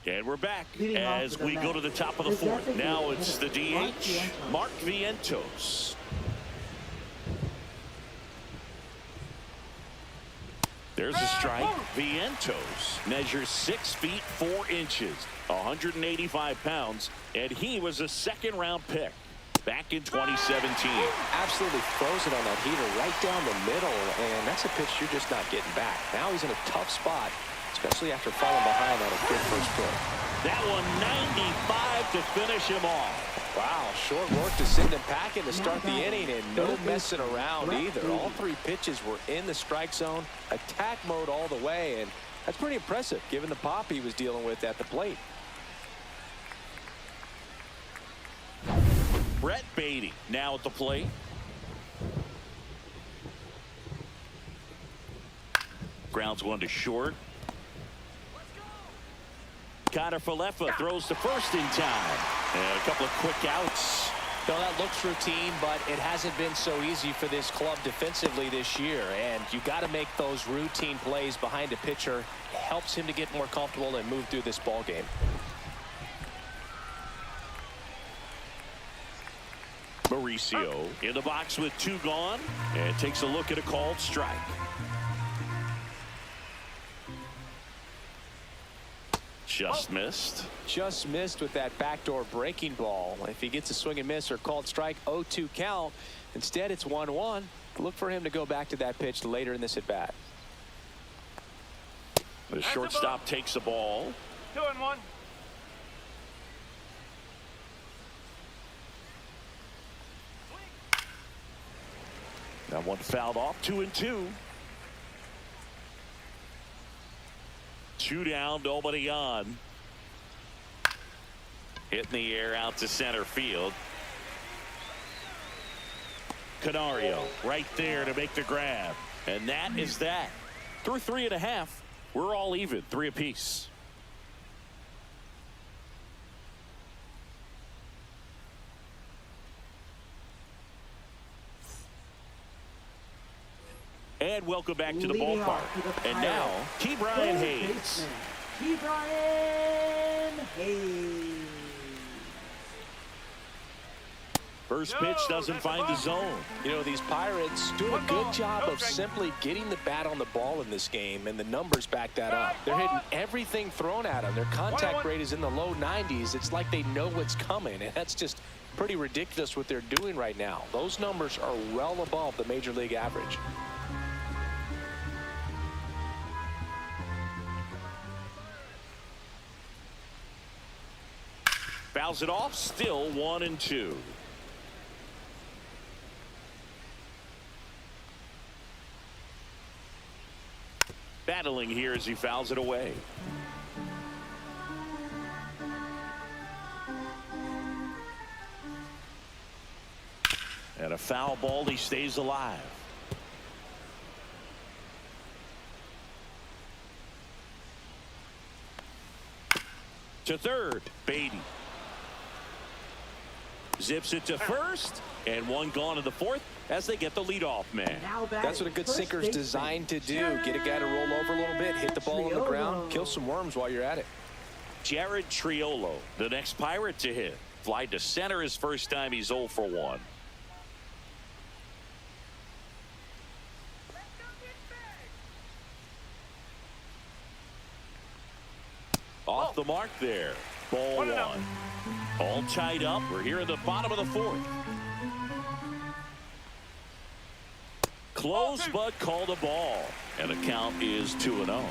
Speaker 1: And we're back as we go to the top of the 4th. Now it's the DH, Mark Vientos. There's a strike. Vientos measures 6 feet 4 inches, 185 pounds, and he was a second-round pick back in 2017.
Speaker 2: Absolutely frozen on that heater right down the middle, and that's a pitch you're just not getting back. Now he's in a tough spot, especially after falling behind on a good first pitch.
Speaker 1: That one 95 to finish him off.
Speaker 2: Wow, short work to send him packing to start the inning, and no messing around either. All 3 pitches were in the strike zone, attack mode all the way, and that's pretty impressive given the pop he was dealing with at the plate.
Speaker 1: Brett Beatty now at the plate. Grounds one to short. Connor Falefa throws to first in time. And a couple of quick outs.
Speaker 2: No, that looks routine, but it hasn't been so easy for this club defensively this year. And you got to make those routine plays behind a pitcher. It helps him to get more comfortable and move through this ball game.
Speaker 1: Mauricio in the box with 2 gone and takes a look at a called strike. Just missed.
Speaker 2: Just missed with that backdoor breaking ball. If he gets a swing and miss or called strike, 0-2 count. Instead, it's 1-1. Look for him to go back to that pitch later in this at bat.
Speaker 1: The shortstop takes the ball.
Speaker 3: 2-1.
Speaker 1: That one fouled off. 2-2. 2 down, nobody on. Hit in the air out to center field. Canario right there to make the grab. And that is that. Through 3.5. We're all even. 3 apiece. And welcome back to the ballpark. And now, Key Brian Hayes.
Speaker 4: Key Brian Hayes.
Speaker 1: First pitch doesn't find the zone.
Speaker 2: You know, these Pirates do a good job of simply getting the bat on the ball in this game, and the numbers back that up. They're hitting everything thrown at them. Their contact rate is in the low 90s. It's like they know what's coming, and that's just pretty ridiculous what they're doing right now. Those numbers are well above the major league average.
Speaker 1: Fouls it off, still 1-2. Battling here as he fouls it away. And a foul ball, he stays alive. To third, Beatty. Zips it to first, and 1 gone in the 4th as they get the leadoff man.
Speaker 2: That's what a good sinker's designed to do. Get a guy to roll over a little bit, hit the ball on the ground, kill some worms while you're at it.
Speaker 1: Jared Triolo, the next Pirate to hit. Fly to center his first time. He's 0 for 1. Off the mark there. Ball 1. All tied up. We're here at the bottom of the 4th. Close, but called a ball. And the count is 2-0.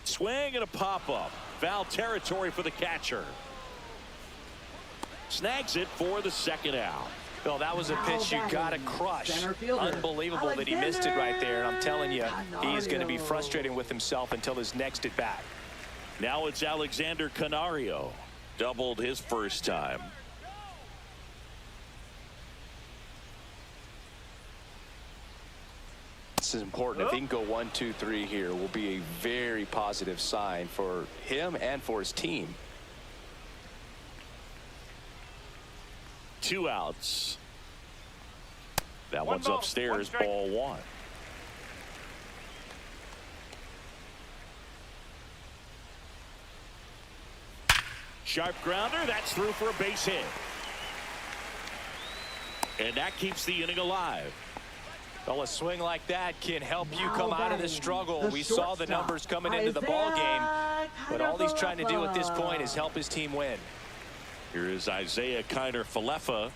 Speaker 1: Swing and a pop-up. Foul territory for the catcher. snags it for the second out.
Speaker 2: Well, that was a pitch you got to crush. Unbelievable that he missed it right there. And I'm telling you, he's going to be frustrated with himself until his next at bat.
Speaker 1: Now it's Alexander Canario. Doubled his first time.
Speaker 2: This is important. If he can go 1, 2, 3 here, will be a very positive sign for him and for his team.
Speaker 1: 2 outs. That one's
Speaker 3: ball,
Speaker 1: upstairs,
Speaker 3: 1 strike.
Speaker 1: ball 1. Sharp grounder, that's through for a base hit. And that keeps the inning alive.
Speaker 2: Well, a swing like that can help you come out of the struggle. We saw the numbers coming into the ball game, but all he's trying to do at this point is help his team win.
Speaker 1: Here is Isaiah Kiner-Falefa.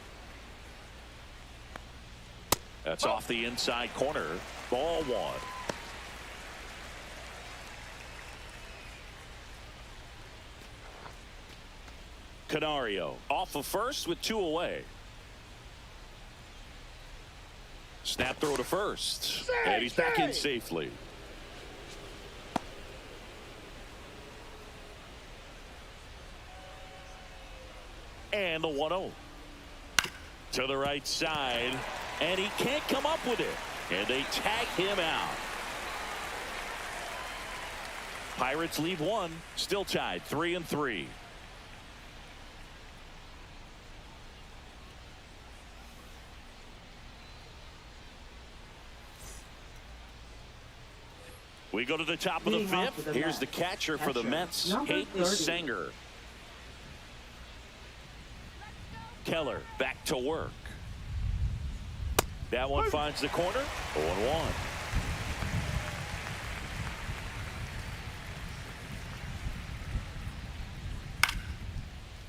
Speaker 1: That's off the inside corner. Ball 1. Canario off of first with 2 away. Snap throw to first. And he's back in safely. And the 1-0. To the right side. And he can't come up with it. And they tag him out. Pirates lead 1. Still tied 3-3. We go to the top of the 5th. Here's the catcher for the Mets, Hayden Sanger. Keller back to work. That one finds the corner. 0-1.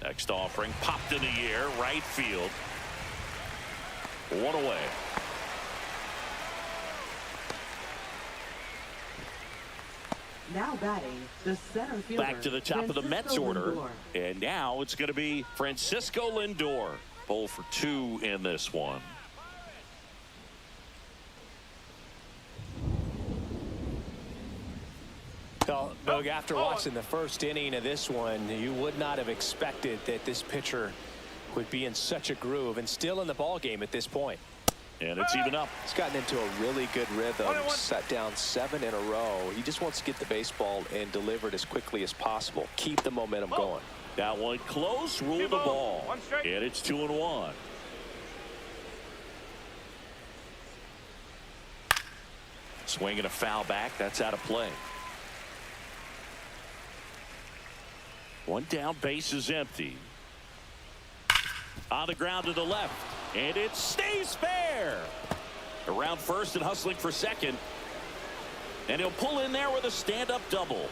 Speaker 1: Next offering popped in the air, right field. 1 away.
Speaker 4: Now batting, the center fielder.
Speaker 1: Back to the top of the Mets order. And now it's going to be Francisco Lindor. 0 for 2 in this one.
Speaker 2: Well, Doug, after watching the first inning of this one, you would not have expected that this pitcher would be in such a groove and still in the ball game at this point.
Speaker 1: And it's even up.
Speaker 2: He's gotten into a really good rhythm, set down 7 in a row. He just wants to get the baseball and deliver it as quickly as possible. Keep the momentum going.
Speaker 1: That one close, rule the ball. And it's 2-1. Swinging a foul back. That's out of play. One down, base is empty. On the ground to the left. And it stays fair. Around first and hustling for second. And he'll pull in there with a stand-up double.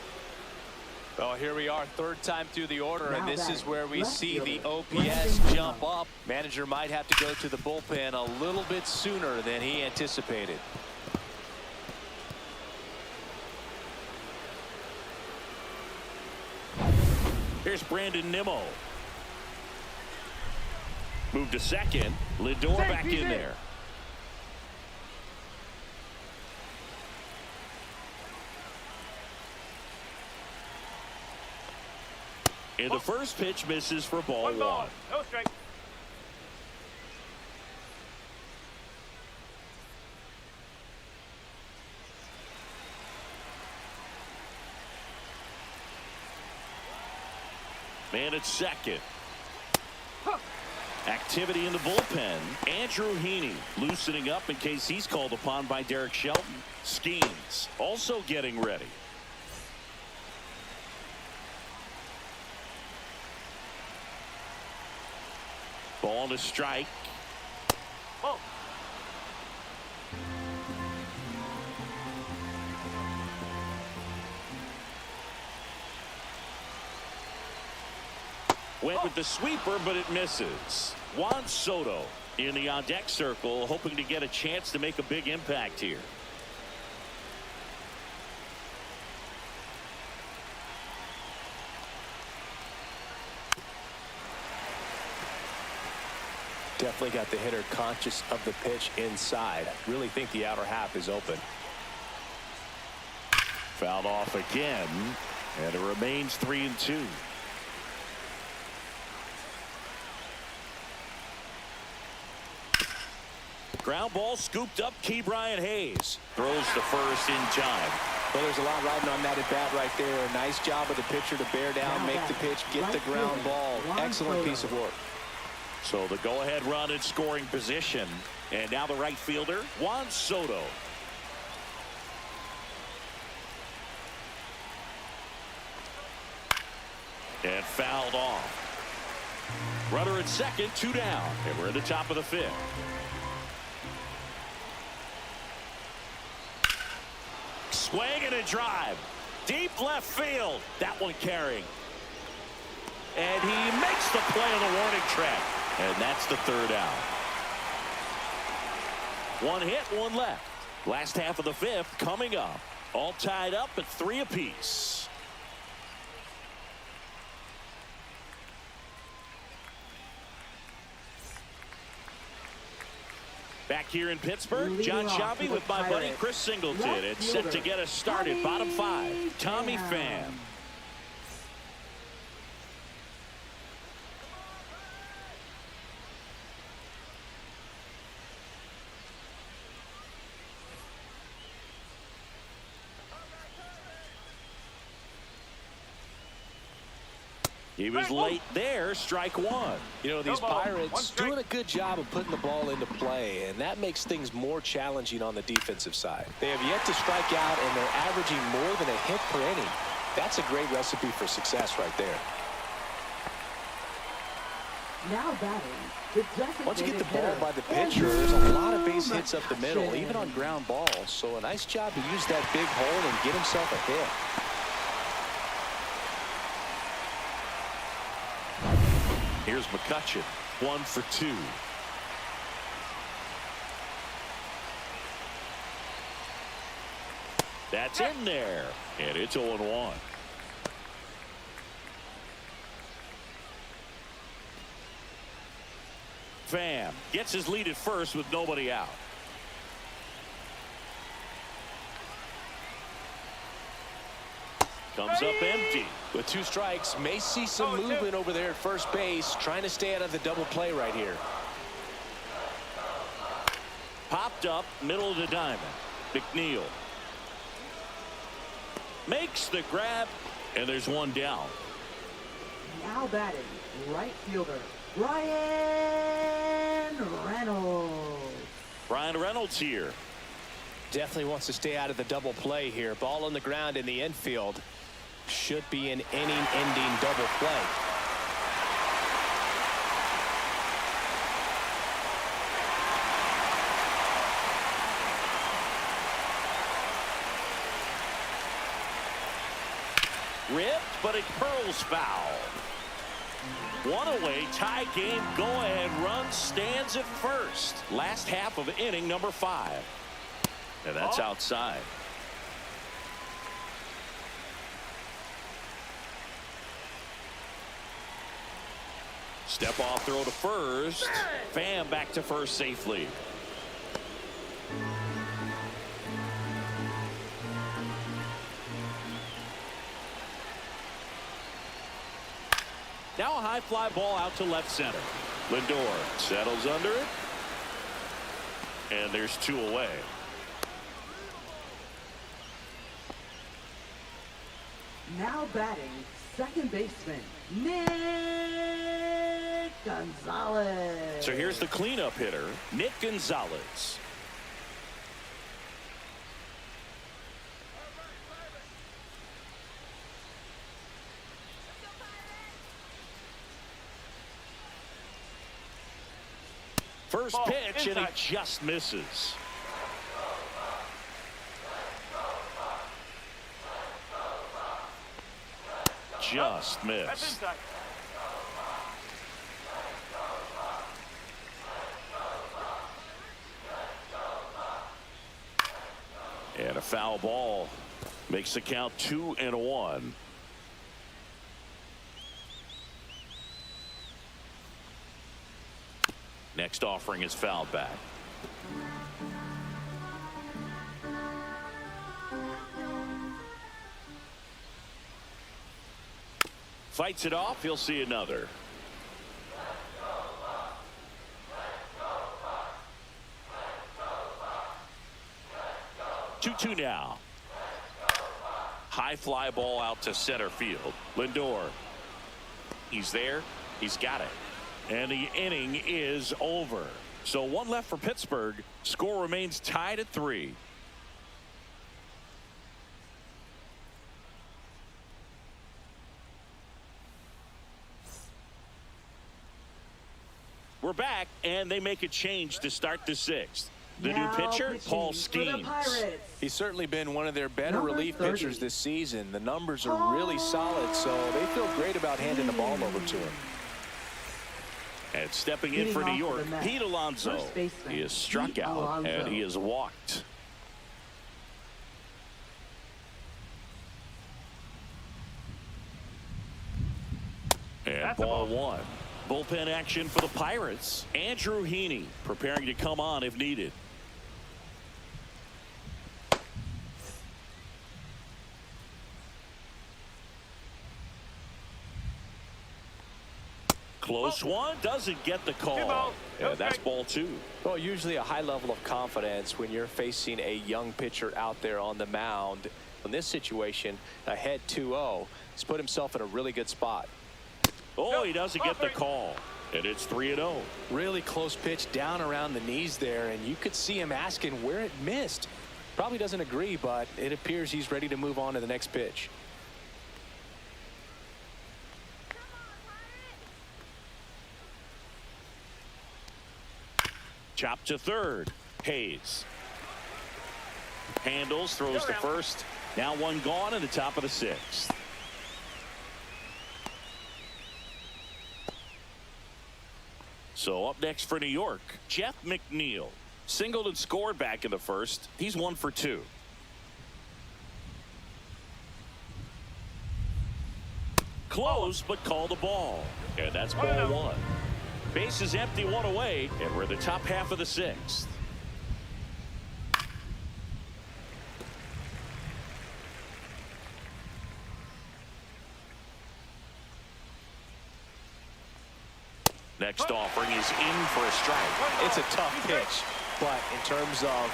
Speaker 2: Well, here we are, 3rd time through the order, and this is where we see the OPS jump up. Manager might have to go to the bullpen a little bit sooner than he anticipated.
Speaker 1: Here's Brandon Nimmo. Move to second. Lindor back in there. And the first pitch misses for ball 1.
Speaker 3: No strike.
Speaker 1: Man at second. Activity in the bullpen. Andrew Heaney loosening up in case he's called upon by Derek Shelton. Skeens also getting ready. Ball to strike.
Speaker 3: Oh.
Speaker 1: Went with the sweeper, but it misses. Juan Soto in the on-deck circle, hoping to get a chance to make a big impact here.
Speaker 2: Definitely got the hitter conscious of the pitch inside. Really think the outer half is open.
Speaker 1: Fouled off again, and it remains 3-2. Ground ball scooped up. Ke'Bryan Hayes throws to first in time.
Speaker 2: Well, there's a lot riding on that at bat right there. Nice job of the pitcher to bear down, make the pitch, get the ground ball. Excellent piece of work.
Speaker 1: So the go-ahead run in scoring position. And now the right fielder, Juan Soto. And fouled off. Runner at second, 2 down. And we're at the top of the 5th. Swing and a drive. Deep left field. That one carrying. And he makes the play on the warning track. And that's the 3rd out. 1 hit, 1 left. Last half of the 5th coming up. All tied up at 3 apiece. Back here in Pittsburgh, John Shabby with my buddy Chris Singleton. It's set to get us started. Bottom 5, Tommy Pham. He was late there, strike 1.
Speaker 2: You know, these Pirates doing a good job of putting the ball into play, and that makes things more challenging on the defensive side. They have yet to strike out, and they're averaging more than a hit per inning. That's a great recipe for success right there.
Speaker 4: Now batting.
Speaker 2: Once you get the ball by the pitcher, there's a lot of base hits up the middle, even on ground balls. So a nice job to use that big hole and get himself a hit.
Speaker 1: Here's McCutchen, 1 for 2. That's in there, and it's 0-1. Pham gets his lead at first with nobody out. Comes up empty.
Speaker 2: With 2 strikes, may see some movement over there at first base, trying to stay out of the double play right here.
Speaker 1: Popped up, middle of the diamond. McNeil makes the grab, and there's 1 down.
Speaker 4: Now batting, right fielder, Bryan Reynolds.
Speaker 1: Bryan Reynolds here.
Speaker 2: Definitely wants to stay out of the double play here. Ball on the ground in the infield. Should be an inning-ending double play.
Speaker 1: Ripped, but it curls foul. 1 away, tie game, go-ahead run stands at first. Last half of inning number 5. And that's outside. Step off throw to first. Pham back to first safely. Now a high fly ball out to left center. Lindor settles under it. And there's 2 away.
Speaker 4: Now batting, second baseman, Nick Gonzalez.
Speaker 1: So here's the cleanup hitter, Nick Gonzalez. First pitch, and he just misses. Just missed. And a foul ball makes the count 2-1. Next offering is fouled back. Fights it off. He'll see another. Two now. High fly ball out to center field. Lindor. He's there. He's got it. And the inning is over. So one left for Pittsburgh. Score remains tied at 3. We're back, and they make a change to start the 6th. The new pitcher, Paul Skeens.
Speaker 6: He's certainly been one of their better relief pitchers this season. The numbers are really solid, so they feel great about handing the ball over to him.
Speaker 1: And stepping in for New York, Pete Alonso. He is struck out, and he is walked. And ball 1. Bullpen action for the Pirates. Andrew Heaney preparing to come on if needed. Close one, doesn't get the call. That's ball 2.
Speaker 2: Well, usually a high level of confidence when you're facing a young pitcher out there on the mound. In this situation, ahead 2-0, he's put himself in a really good spot.
Speaker 1: Oh, he doesn't get the call. And it's 3-0.
Speaker 6: Really close pitch down around the knees there, and you could see him asking where it missed. Probably doesn't agree, but it appears he's ready to move on to the next pitch.
Speaker 1: Chop to third. Hayes handles, throws to first. Now one gone in the top of the 6th. So up next for New York, Jeff McNeil. Singled and scored back in the first. He's 1 for 2. Close, but called the ball. And that's ball 1. Base is empty, 1 away, and we're in the top half of the 6th. Next offering is in for a strike.
Speaker 6: It's a tough pitch, but in terms of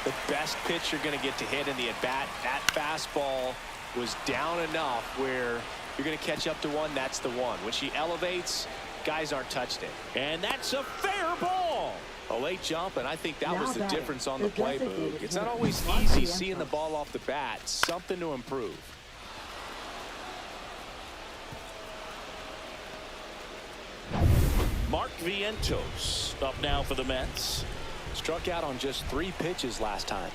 Speaker 6: the best pitch you're going to get to hit in the at-bat, that fastball was down enough where you're going to catch up to one. That's the one. When she elevates, guys aren't touched it.
Speaker 1: And that's a fair ball.
Speaker 6: A late jump, and I think that was the difference on the play, Boog. It's not always easy seeing the ball off the bat. Something to improve.
Speaker 1: Mark Vientos up now for the Mets.
Speaker 6: Struck out on just 3 pitches last time.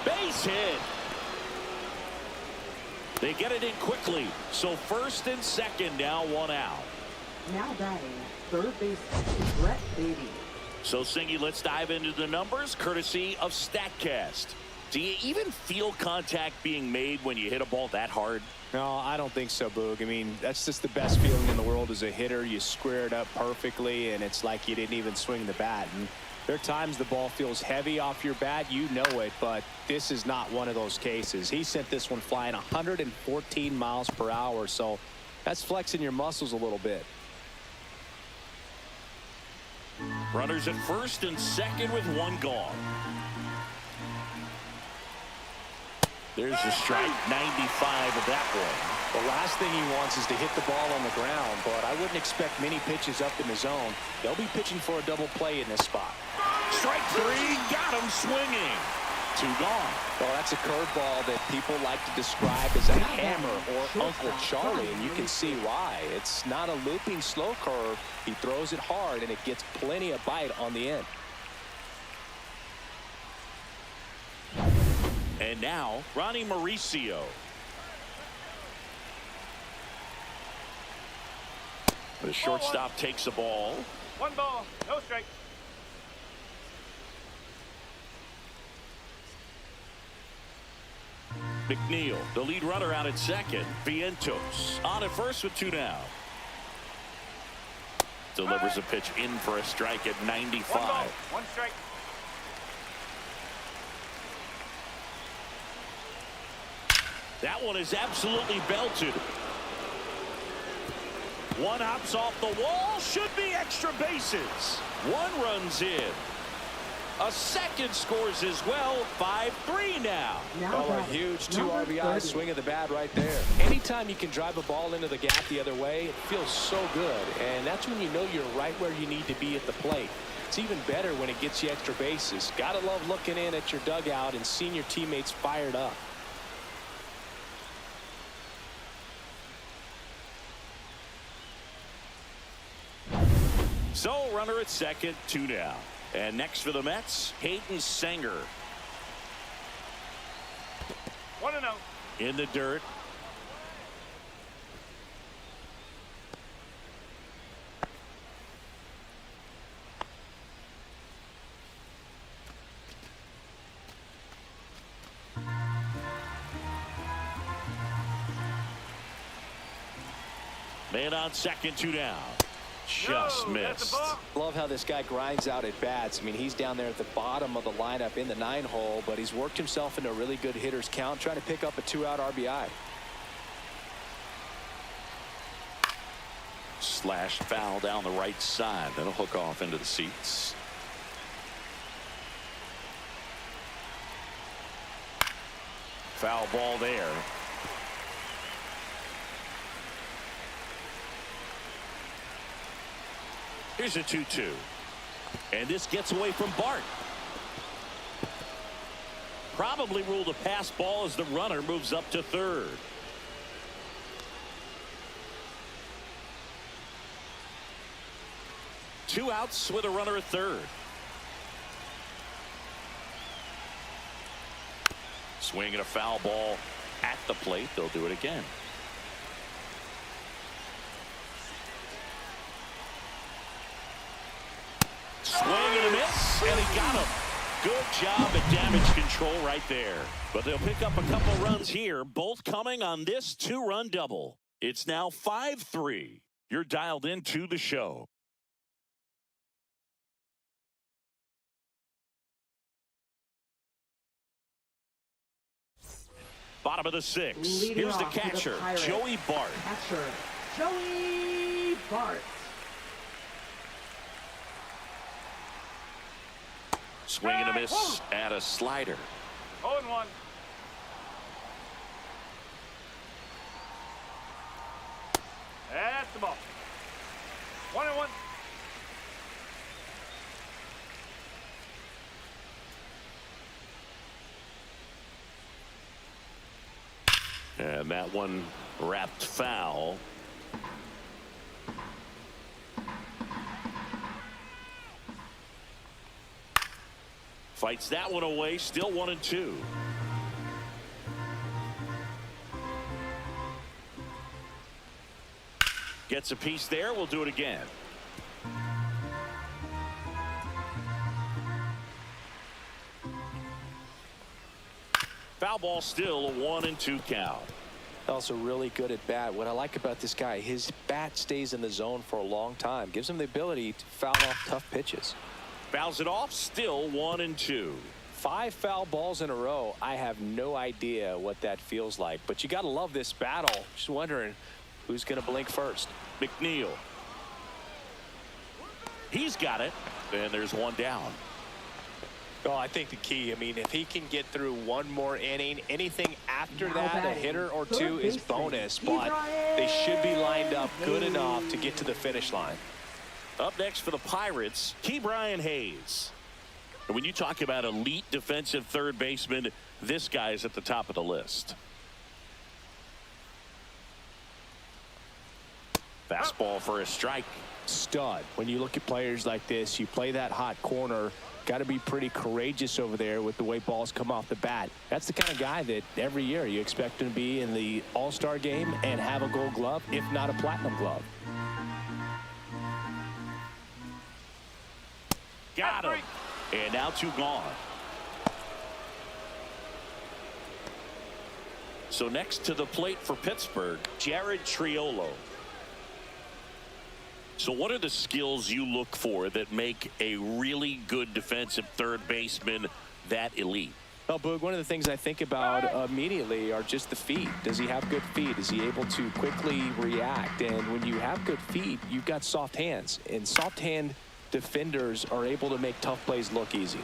Speaker 1: Base hit. They get it in quickly. So first and second, now 1 out.
Speaker 4: Now batting, third baseman, Brett Beatty.
Speaker 1: So Singy, let's dive into the numbers courtesy of StatCast. Do you even feel contact being made when you hit a ball that hard?
Speaker 6: No, I don't think so, Boog. I mean, that's just the best feeling in the world as a hitter. You square it up perfectly, and it's like you didn't even swing the bat. And there are times the ball feels heavy off your bat. You know it, but this is not one of those cases. He sent this one flying 114 miles per hour, so that's flexing your muscles a little bit.
Speaker 1: Runners at first and second with 1 gone. There's a strike, 95 of that one.
Speaker 6: The last thing he wants is to hit the ball on the ground, but I wouldn't expect many pitches up in the zone. They'll be pitching for a double play in this spot.
Speaker 1: Strike 3, got him swinging. 2 gone.
Speaker 6: Well, that's a curveball that people like to describe as a hammer or Uncle Charlie, and you can see why. It's not a looping slow curve. He throws it hard, and it gets plenty of bite on the end.
Speaker 1: And now, Ronnie Mauricio. The shortstop takes the ball.
Speaker 3: 1 ball, no strike.
Speaker 1: McNeil, the lead runner out at second. Vientos on at first with 2 now. delivers a pitch in for a strike at 95.
Speaker 3: 1 ball, 1 strike.
Speaker 1: That one is absolutely belted. One hops off the wall. Should be extra bases. One runs in. A second scores as well. 5-3 now.
Speaker 2: Oh, a huge 2 RBI swing of the bat right there. Anytime you can drive a ball into the gap the other way, it feels so good. And that's when you know you're right where you need to be at the plate. It's even better when it gets you extra bases. Gotta love looking in at your dugout and seeing your teammates fired up.
Speaker 1: So runner at second, 2 down. And next for the Mets, Hayden Sanger.
Speaker 3: 1-0.
Speaker 1: In the dirt. Man on second, 2 down. Just missed.
Speaker 2: Love how this guy grinds out at bats. I mean, he's down there at the bottom of the lineup in the 9-hole, but he's worked himself into a really good hitter's count, trying to pick up a 2-out RBI.
Speaker 5: Slash foul down the right side. That'll hook off into the seats.
Speaker 1: Foul ball there. Here's a 2-2. And this gets away from Bart. Probably ruled a pass ball as the runner moves up to third. Two outs with a runner at third. Swinging a foul ball at the plate. They'll do it again. Swing and a miss, and he got him. Good job at damage control right there. But they'll pick up a couple runs here, both coming on this 2-run double. It's now 5-3. You're dialed into the show. Bottom of the 6. Here's the catcher, Joey Bart.
Speaker 4: Catcher, Joey Bart.
Speaker 5: Swing and a miss at a slider.
Speaker 3: 0-1. That's the ball. 1-1.
Speaker 1: And that one wrapped foul. Fights that one away, still 1-2. Gets a piece there, we'll do it again. Foul ball, still a 1-2 count.
Speaker 2: Also really good at bat. What I like about this guy, his bat stays in the zone for a long time. Gives him the ability to foul off tough pitches.
Speaker 1: Fouls it off, still 1-2.
Speaker 2: 5 foul balls in a row. I have no idea what that feels like, but you got to love this battle. Just wondering who's going to blink first.
Speaker 1: McNeil. He's got it, and there's one down.
Speaker 2: Oh, I think the key, I mean, if he can get through one more inning, anything after that, a hitter or two is bonus, but they should be lined up good enough to get to the finish line.
Speaker 1: Up next for the Pirates, Ke'Bryan Hayes. And when you talk about elite defensive third baseman, this guy is at the top of the list. Fastball for a strike.
Speaker 2: Stud. When you look at players like this, you play that hot corner, got to be pretty courageous over there with the way balls come off the bat. That's the kind of guy that every year you expect him to be in the All-Star game and have a Gold Glove, if not a Platinum Glove.
Speaker 1: Got him. And now 2 gone. So next to the plate for Pittsburgh, Jared Triolo. So what are the skills you look for that make a really good defensive third baseman that elite?
Speaker 2: Well, Boog, one of the things I think about immediately are just the feet. Does he have good feet? Is he able to quickly react? And when you have good feet, you've got soft hands. And soft hand defenders are able to make tough plays look easy.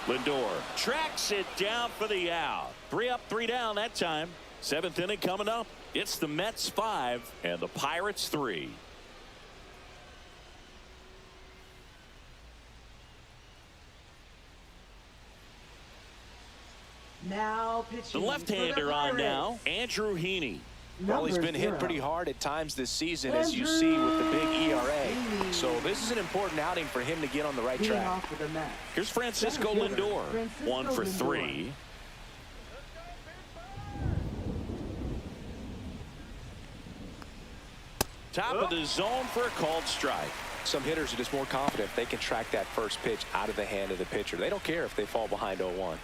Speaker 1: Lindor tracks it down for the out. 3 up, 3 down that time. 7th inning coming up. It's the Mets 5 and the Pirates 3.
Speaker 4: Now pitching.
Speaker 1: The left-hander on now, Andrew Heaney.
Speaker 2: Well, he's been hit pretty hard at times this season, as you see with the big ERA. So this is an important outing for him to get on the right track.
Speaker 1: Here's Francisco Lindor. 1 for 3. Top of the zone for a called strike.
Speaker 2: Some hitters are just more confident if they can track that first pitch out of the hand of the pitcher. They don't care if they fall behind 0-1.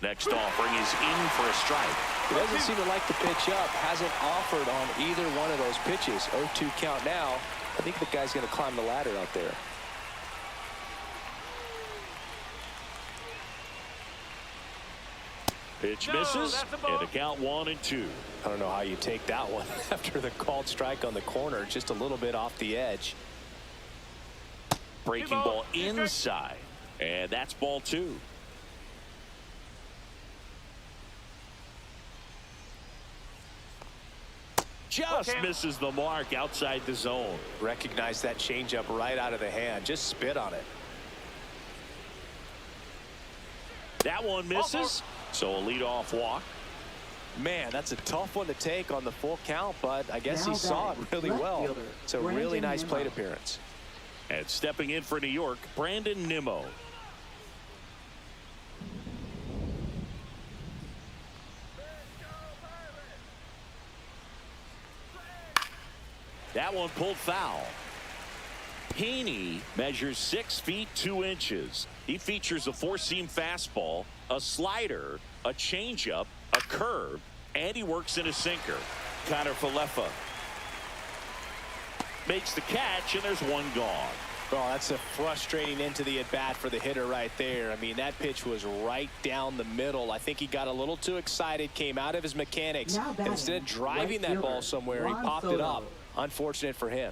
Speaker 1: Next offering is in for a strike.
Speaker 2: He doesn't seem to like the pitch up. Hasn't offered on either one of those pitches. 0-2 count now. I think the guy's going to climb the ladder out there.
Speaker 1: Pitch misses, and a count 1-2.
Speaker 2: I don't know how you take that one after the called strike on the corner, just a little bit off the edge.
Speaker 1: Breaking ball inside, and that's ball 2. Just misses the mark outside the zone.
Speaker 2: Recognize that changeup right out of the hand. Just spit on it.
Speaker 1: That one misses, so a leadoff walk.
Speaker 2: Man, that's a tough one to take on the full count, but I guess he saw it really well. It's a really nice plate appearance.
Speaker 1: And stepping in for New York, Brandon Nimmo. That one pulled foul. Heaney measures 6 feet 2 inches. He features a four-seam fastball, a slider, a changeup, a curve, and he works in a sinker. Connor Falefa makes the catch, and there's one gone.
Speaker 2: Oh, that's a frustrating end to the at-bat for the hitter right there. I mean, that pitch was right down the middle. I think he got a little too excited, came out of his mechanics. Instead of driving that ball somewhere, he popped it up. Unfortunate for him.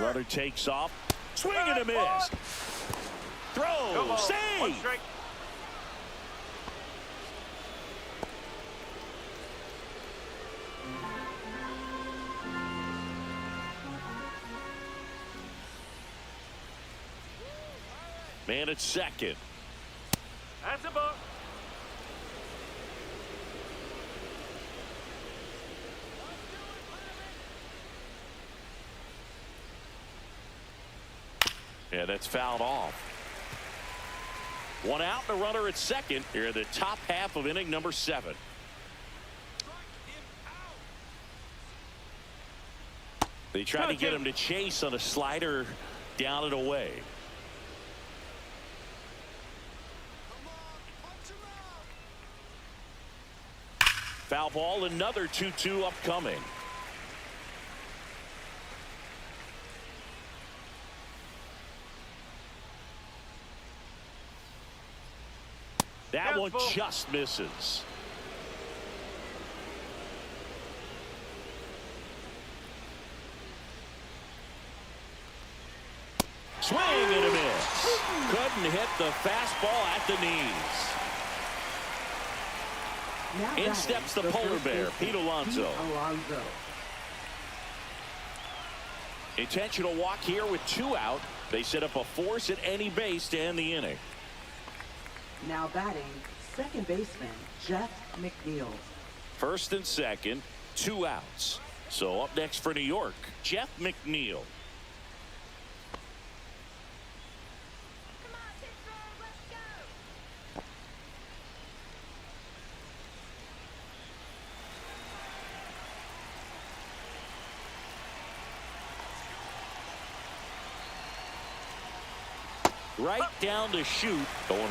Speaker 1: Runner takes off. Swing and a miss. Throw. Save. Man at second.
Speaker 3: That's a ball.
Speaker 1: Yeah, that's fouled off. One out, the runner at second here in the top half of inning number 7. They tried to get him to chase on a slider down and away. Foul ball, another 2-2 upcoming. That one just misses. Swing and a miss. Couldn't hit the fastball at the knees. In steps the polar bear, Pete Alonso. Intentional walk here with 2 out. They set up a force at any base to end the inning.
Speaker 4: Now batting, second baseman, Jeff McNeil.
Speaker 1: First and second, 2 outs. So up next for New York, Jeff McNeil. right down to shoot.
Speaker 5: 0-1.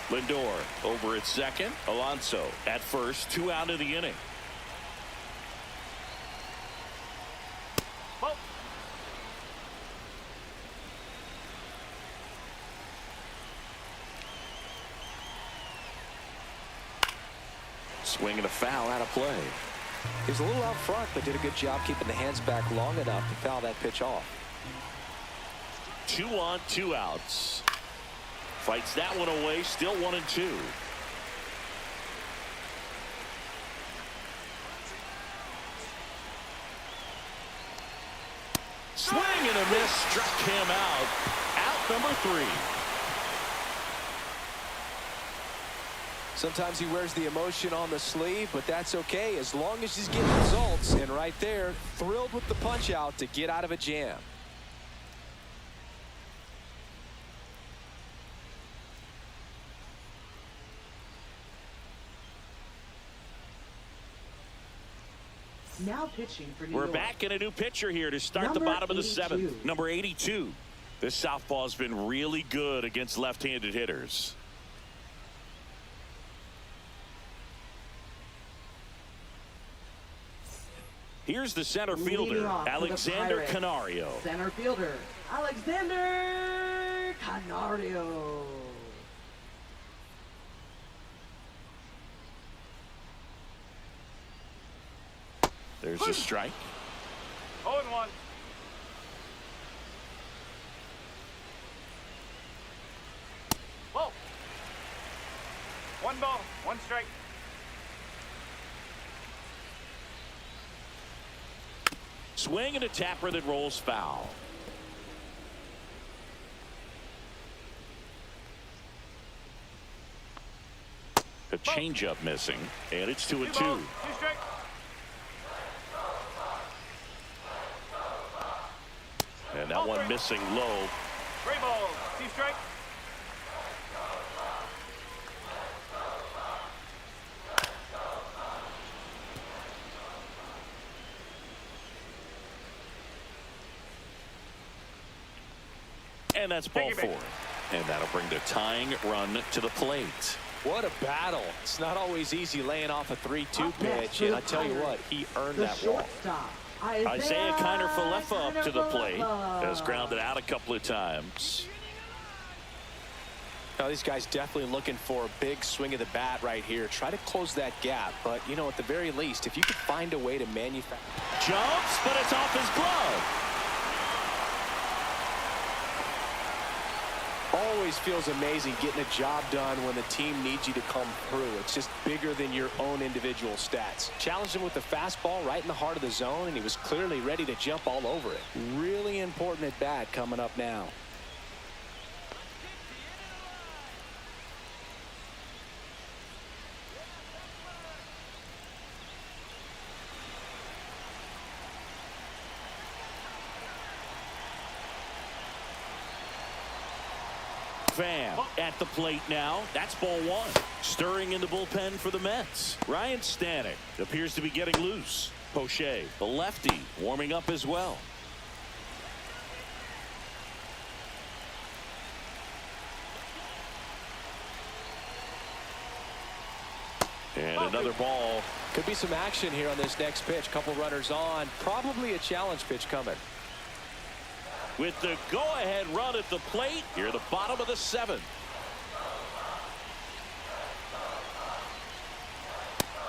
Speaker 1: Lindor over at second. Alonso at first. 2 out of the inning.
Speaker 3: Ball.
Speaker 5: Swing and a foul out of play.
Speaker 6: He was a little out front, but did a good job keeping the hands back long enough to foul that pitch off.
Speaker 1: 2 on, 2 outs. Fights that one away. Still 1-2. Swing and a miss. Struck him out. Out number 3.
Speaker 6: Sometimes he wears the emotion on the sleeve, but that's okay as long as he's getting results. And right there, thrilled with the punch out to get out of a jam.
Speaker 4: Now pitching for New
Speaker 1: We're
Speaker 4: York.
Speaker 1: back in a new pitcher here to start the
Speaker 4: Number
Speaker 1: bottom of the
Speaker 4: 82.
Speaker 1: 7th. Number 82. This southpaw has been really good against left-handed hitters. Here's the center fielder,
Speaker 4: Leading off for the
Speaker 1: Alexander
Speaker 4: Pirates,
Speaker 1: Canario.
Speaker 4: Center fielder, Alexander Canario.
Speaker 1: There's a strike.
Speaker 3: 0-1. Ball. 1 ball, 1 strike.
Speaker 1: Swing and a tapper that rolls foul. A changeup missing, and it's 2-2.
Speaker 3: 2 balls, 2 strikes.
Speaker 1: And that one missing low.
Speaker 3: 3 balls, 2 strikes.
Speaker 1: And that's ball 4. And that'll bring the tying run to the plate.
Speaker 6: What a battle. It's not always easy laying off a 3-2
Speaker 4: Up next
Speaker 6: pitch,
Speaker 4: for
Speaker 6: and
Speaker 4: the
Speaker 6: I tell you what, he earned
Speaker 4: The
Speaker 6: that walk.
Speaker 4: shortstop,
Speaker 1: Isaiah Kiner-Falefa up to the plate.
Speaker 4: Kiner-Falefa.
Speaker 1: Has grounded out a couple of times.
Speaker 6: Now, these guys definitely looking for a big swing of the bat right here. Try to close that gap, but, you know, at the very least, if you could find a way to manufacture.
Speaker 1: Jumps, but it's off his glove.
Speaker 6: Always feels amazing getting a job done when the team needs you to come through. It's just bigger than your own individual stats. Challenged him with the fastball right in the heart of the zone, and he was clearly ready to jump all over it. Really important at bat coming up now.
Speaker 1: Pham at the plate now. That's ball 1. Stirring in the bullpen for the Mets. Ryan Stanek appears to be getting loose. Poche, the lefty, warming up as well. And another ball.
Speaker 6: Could be some action here on this next pitch. Couple runners on. Probably a challenge pitch coming.
Speaker 1: With the go-ahead run at the plate, here at the bottom of the 7th.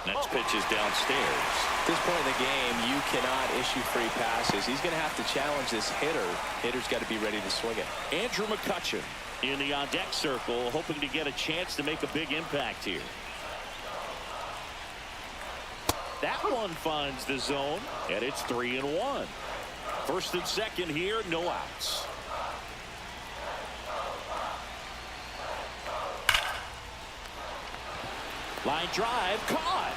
Speaker 1: Next pitch is downstairs.
Speaker 6: At this point in the game, you cannot issue free passes. He's going to have to challenge this hitter. Hitter's got to be ready to swing it.
Speaker 1: Andrew McCutchen in the on-deck circle, hoping to get a chance to make a big impact here. That one finds the zone, and it's 3-1. First and second here, no outs. Line drive, caught.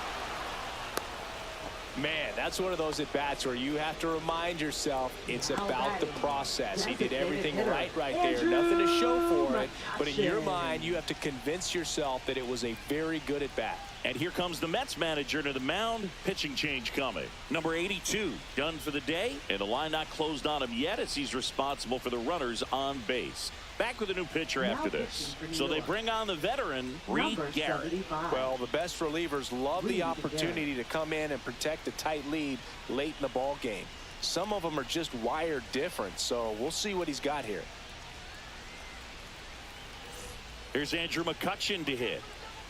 Speaker 6: Man, that's one of those at-bats where you have to remind yourself it's about the process. He did everything right there. Nothing to show for it. But in your mind, you have to convince yourself that it was a very good at-bat.
Speaker 1: And here comes the Mets manager to the mound. Pitching change coming. Number 82 done for the day, and the line not closed on him yet as he's responsible for the runners on base. Back with a new pitcher after this. So they bring on the veteran, Reed Garrett.
Speaker 6: Well, the best relievers love the opportunity to come in and protect a tight lead late in the ball game. Some of them are just wired different, so we'll see what he's got here.
Speaker 1: Here's Andrew McCutchen to hit.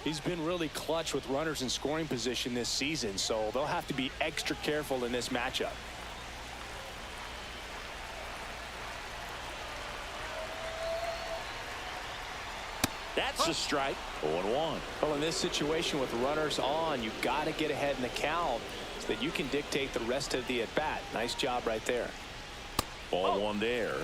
Speaker 6: He's been really clutch with runners in scoring position this season, so they'll have to be extra careful in this matchup.
Speaker 1: That's a strike. 0-1.
Speaker 6: Well, in this situation with runners on, you've got to get ahead in the count so that you can dictate the rest of the at-bat. Nice job right there.
Speaker 1: Ball one there.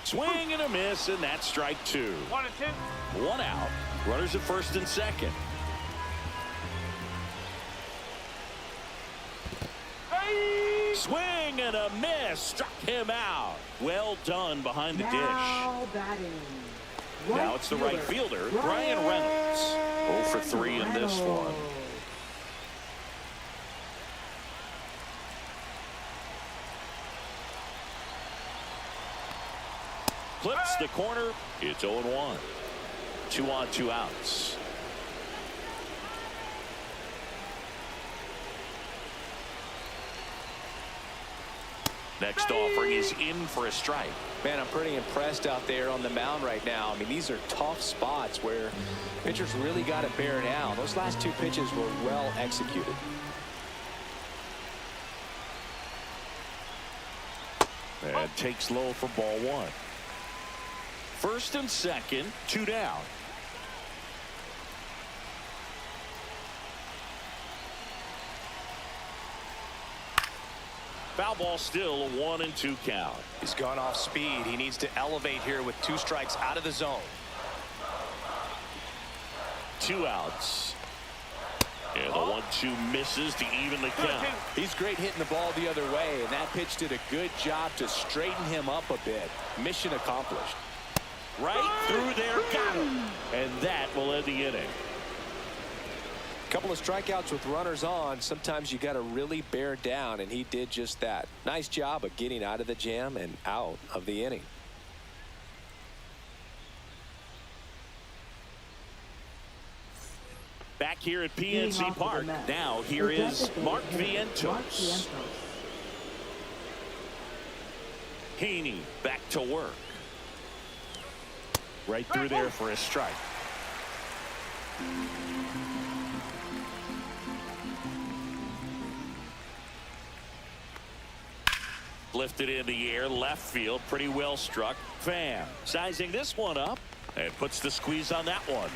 Speaker 1: Swing and a miss, and that's strike 2.
Speaker 3: 1-2.
Speaker 1: 1 out. Runners at first and second. Swing and a miss. Struck him out. Well done behind the dish.
Speaker 4: Now batting.
Speaker 1: Now it's the right fielder, Brian Reynolds. 0 for 3 in this one. Clips the corner. It's 0-1. 2 on, 2 outs. Next offering is in for a strike.
Speaker 6: Man, I'm pretty impressed out there on the mound right now. I mean, these are tough spots where pitchers really got to bear down. Those last 2 pitches were well executed.
Speaker 1: And takes low for ball 1. First and second, 2 down. Foul ball, still a 1-2 count.
Speaker 6: He's gone off speed. He needs to elevate here with 2 strikes out of the zone.
Speaker 1: 2 outs. And the 1-2 misses to even the count.
Speaker 6: He's great hitting the ball the other way, and that pitch did a good job to straighten him up a bit. Mission accomplished.
Speaker 1: Right through there, got him. And that will end the inning.
Speaker 6: Couple of strikeouts with runners on. Sometimes you got to really bear down, and he did just that. Nice job of getting out of the jam and out of the inning.
Speaker 1: Back here at PNC Park. Now here is Mark Vientos. Haney back to work. Right through there for a strike. Lifted in the air, left field, pretty well struck. Pham sizing this one up and puts the squeeze on that one.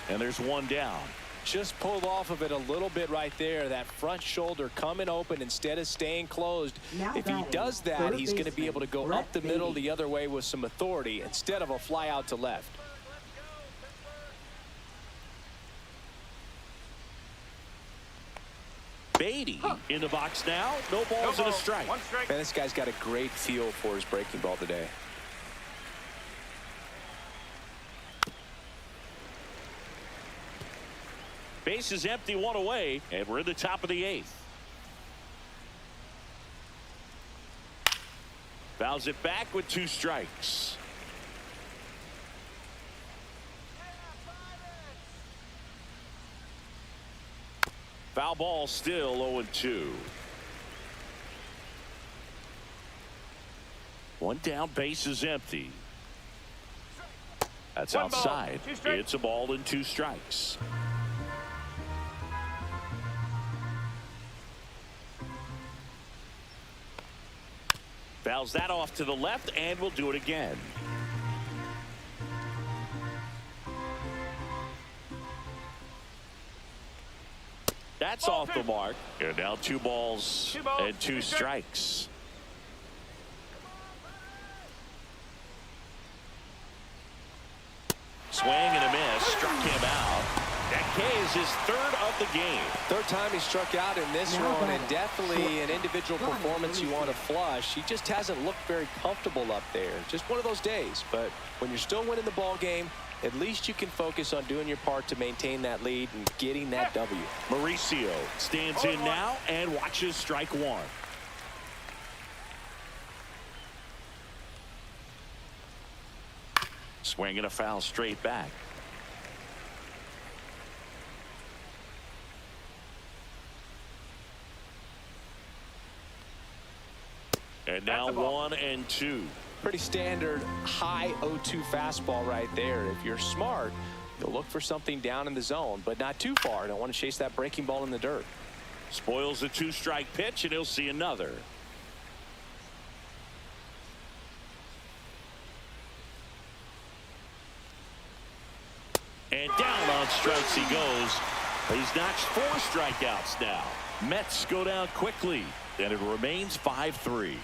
Speaker 1: And there's 1 down.
Speaker 6: Just pulled off of it a little bit right there. That front shoulder coming open instead of staying closed. If he does that, he's going to be able to go up the middle the other way with some authority instead of a fly out to left.
Speaker 1: Beatty in the box now. No balls and a strike.
Speaker 3: 1 strike.
Speaker 6: Man, this guy's got a great feel for his breaking ball today.
Speaker 1: Base is empty, 1 away, and we're in the top of the 8th. Fouls it back with 2 strikes. Foul ball, still 0-2. 1 down, base is empty. That's
Speaker 3: 1 ball,
Speaker 1: outside.
Speaker 3: 2 strikes.
Speaker 1: It's a ball and 2 strikes. Fouls that off to the left, and we'll do it again. That's off the mark. And now 2 balls and 2 strikes. Swing and a miss. Struck him out. That K is his 3rd of the game.
Speaker 6: 3rd time he struck out in this one, and definitely an individual performance you want to flush. He just hasn't looked very comfortable up there. Just one of those days. But when you're still winning the ball game,
Speaker 2: at least you can focus on doing your part to maintain that lead and getting that W.
Speaker 1: Mauricio stands in now and watches strike one. Swinging a foul straight back. And now 1-2.
Speaker 2: Pretty standard high 0-2 fastball right there. If you're smart, you'll look for something down in the zone, but not too far. Don't want to chase that breaking ball in the dirt.
Speaker 1: Spoils the 2-strike pitch, and he'll see another. And down on strikes he goes. He's notched 4 strikeouts now. Mets go down quickly, and it remains 5-3.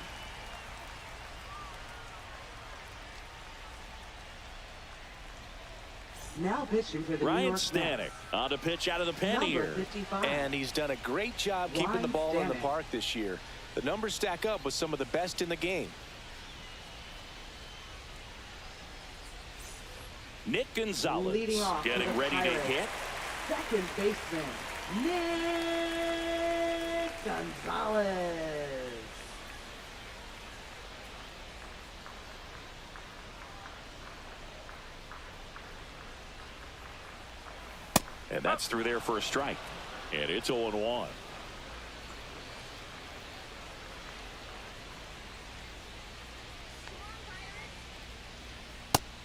Speaker 4: Now pitching for the
Speaker 1: Ryan
Speaker 4: New York
Speaker 1: Stanek
Speaker 4: Mets.
Speaker 1: on to pitch out of the pen
Speaker 4: Number
Speaker 1: here.
Speaker 4: 55.
Speaker 2: And he's done a great job keeping the ball in the park this year. The numbers stack up with some of the best in the game.
Speaker 1: Nick Gonzalez
Speaker 4: Leading off
Speaker 1: getting
Speaker 4: for the
Speaker 1: ready to
Speaker 4: Pirates.
Speaker 1: hit.
Speaker 4: Second baseman, Nick Gonzalez.
Speaker 1: And that's through there for a strike. And it's 0-1.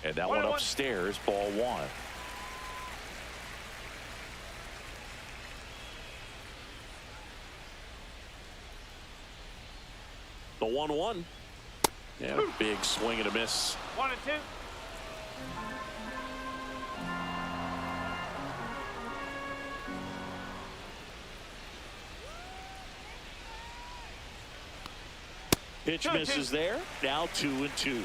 Speaker 1: And that one upstairs, ball 1. The 1-1. And a big swing and a miss.
Speaker 3: 1-2.
Speaker 1: Pitch misses there. Now 2-2.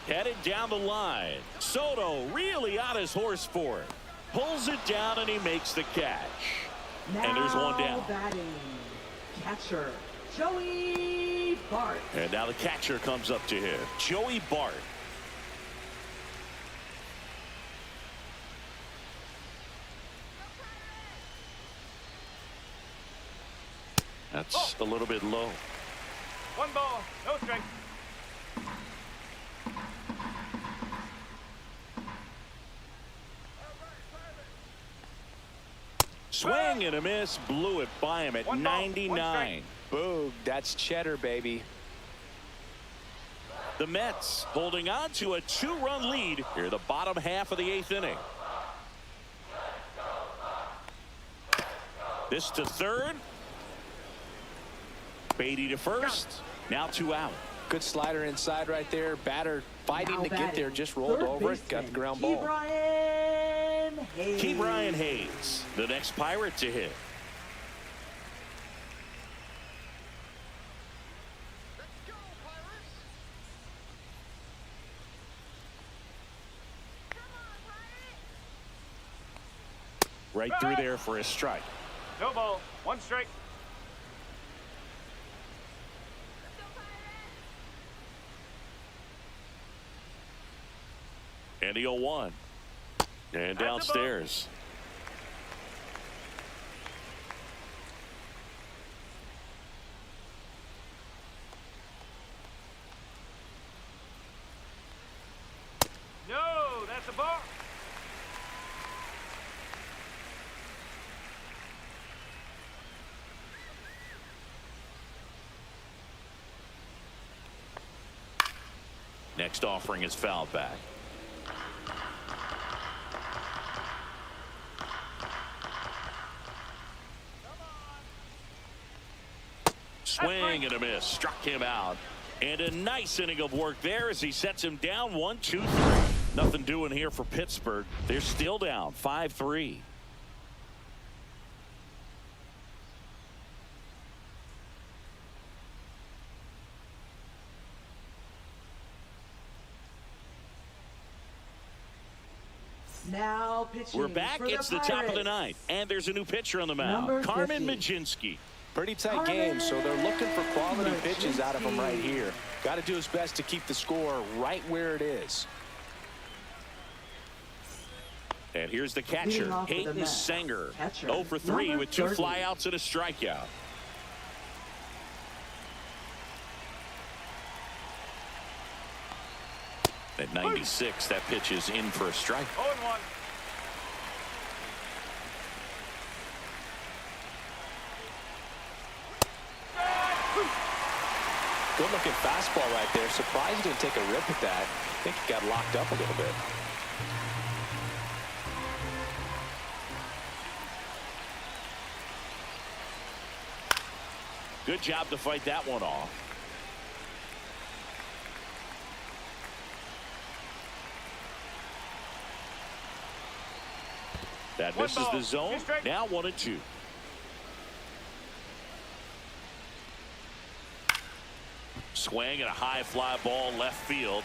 Speaker 1: Headed down the line. Soto really on his horse for it. Pulls it down and he makes the catch.
Speaker 4: Now
Speaker 1: and there's one down.
Speaker 4: Batting, catcher Joey Bart.
Speaker 1: And now the catcher comes up to him. Joey Bart. That's a little bit low.
Speaker 3: 1 ball, no strike.
Speaker 1: Swing and a miss. Blew it by him at
Speaker 3: 1 ball, 1
Speaker 1: 99.
Speaker 2: Boog, that's cheddar, baby.
Speaker 1: The Mets holding on to a 2-run lead here the bottom half of the 8th inning. This to third. Beatty to first. Now 2 out.
Speaker 2: Good slider inside right there. Batter fighting to get there. Just rolled over it. Got the ground ball.
Speaker 1: Ke'Bryan Hayes, the next Pirate to hit. Right through there for a strike.
Speaker 3: No ball, 1 strike.
Speaker 1: And the 0-1. And downstairs.
Speaker 3: No, that's a ball.
Speaker 1: Next offering is fouled back. Swing and a miss. Struck him out. And a nice inning of work there as he sets him down 1-2-3. Nothing doing here for Pittsburgh. They're still down 5-3.
Speaker 4: Now pitching.
Speaker 1: We're back. It's the top of the ninth. And there's a new pitcher on the mound. Carmen Majinski.
Speaker 2: Pretty tight game, so they're looking for quality pitches out of him right here. Got to do his best to keep the score right where it is.
Speaker 1: And here's the catcher, Hayden Sanger. 0 for 3 with 2 flyouts and a strikeout. At 96, that pitch is in for a strike.
Speaker 3: 0-1.
Speaker 2: Good looking fastball right there. Surprised he didn't take a rip at that. I think he got locked up a little bit.
Speaker 1: Good job to fight that one off. That misses the zone. Now 1-2. Swing and a high fly ball left field.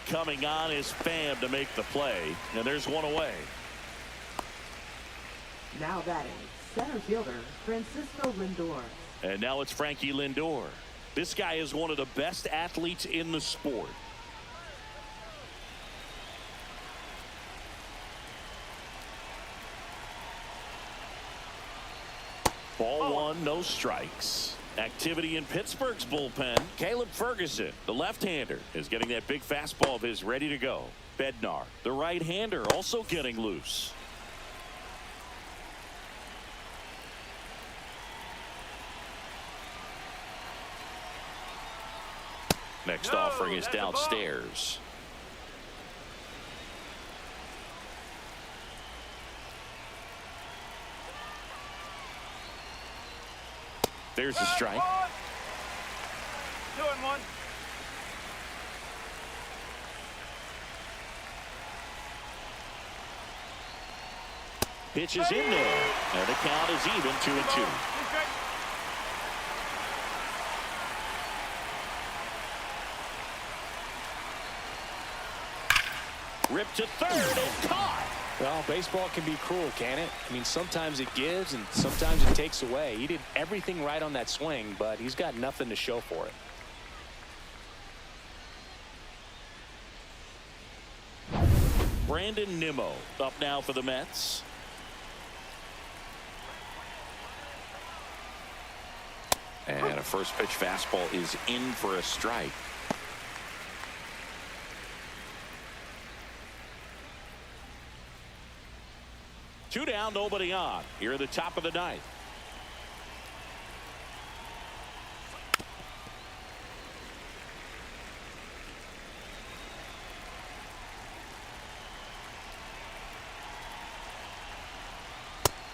Speaker 1: Coming on is Pham to make the play. And there's one away.
Speaker 4: Now batting, center fielder Francisco Lindor.
Speaker 1: And now it's Frankie Lindor. This guy is one of the best athletes in the sport. Ball 1, no strikes. Activity in Pittsburgh's bullpen. Caleb Ferguson, the left-hander, is getting that big fastball of his ready to go. Bednar, the right-hander, also getting loose. Next offering is downstairs. There's a strike.
Speaker 3: 2-1.
Speaker 1: Pitch is in there. And the count is even, 2-2. Ripped to third and caught.
Speaker 2: Well, baseball can be cruel, can it? I mean, sometimes it gives and sometimes it takes away. He did everything right on that swing, but he's got nothing to show for it.
Speaker 1: Brandon Nimmo up now for the Mets.
Speaker 5: And a first pitch fastball is in for a strike.
Speaker 1: Two down, nobody on. Here at the top of the ninth.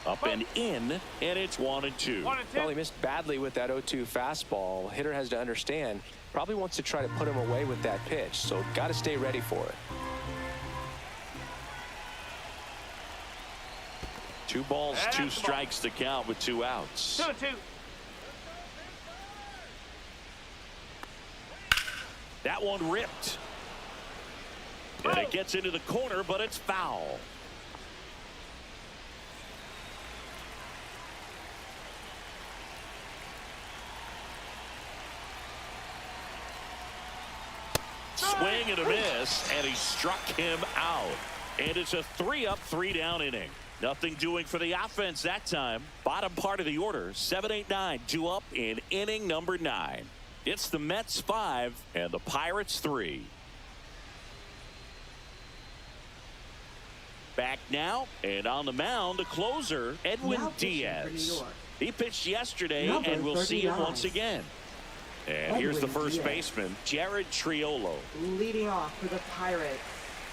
Speaker 1: Up and in, and it's 1-2.
Speaker 2: Well, he missed badly with that 0-2 fastball. Hitter has to understand, probably wants to try to put him away with that pitch, so got to stay ready for it.
Speaker 1: 2 balls, 2 strikes to count with 2 outs.
Speaker 3: 2-2.
Speaker 1: That one ripped. And it gets into the corner, but it's foul. Swing and a miss, and he struck him out. And it's a 3-up, 3-down inning. Nothing doing for the offense that time. Bottom part of the order, 7-8-9, 2 up in inning number 9. It's the Mets 5 and the Pirates 3. Back now, and on the mound, the closer, Edwin Diaz. He pitched yesterday, and we'll see him once again. And here's the first baseman, Jared Triolo.
Speaker 4: Leading off for the Pirates,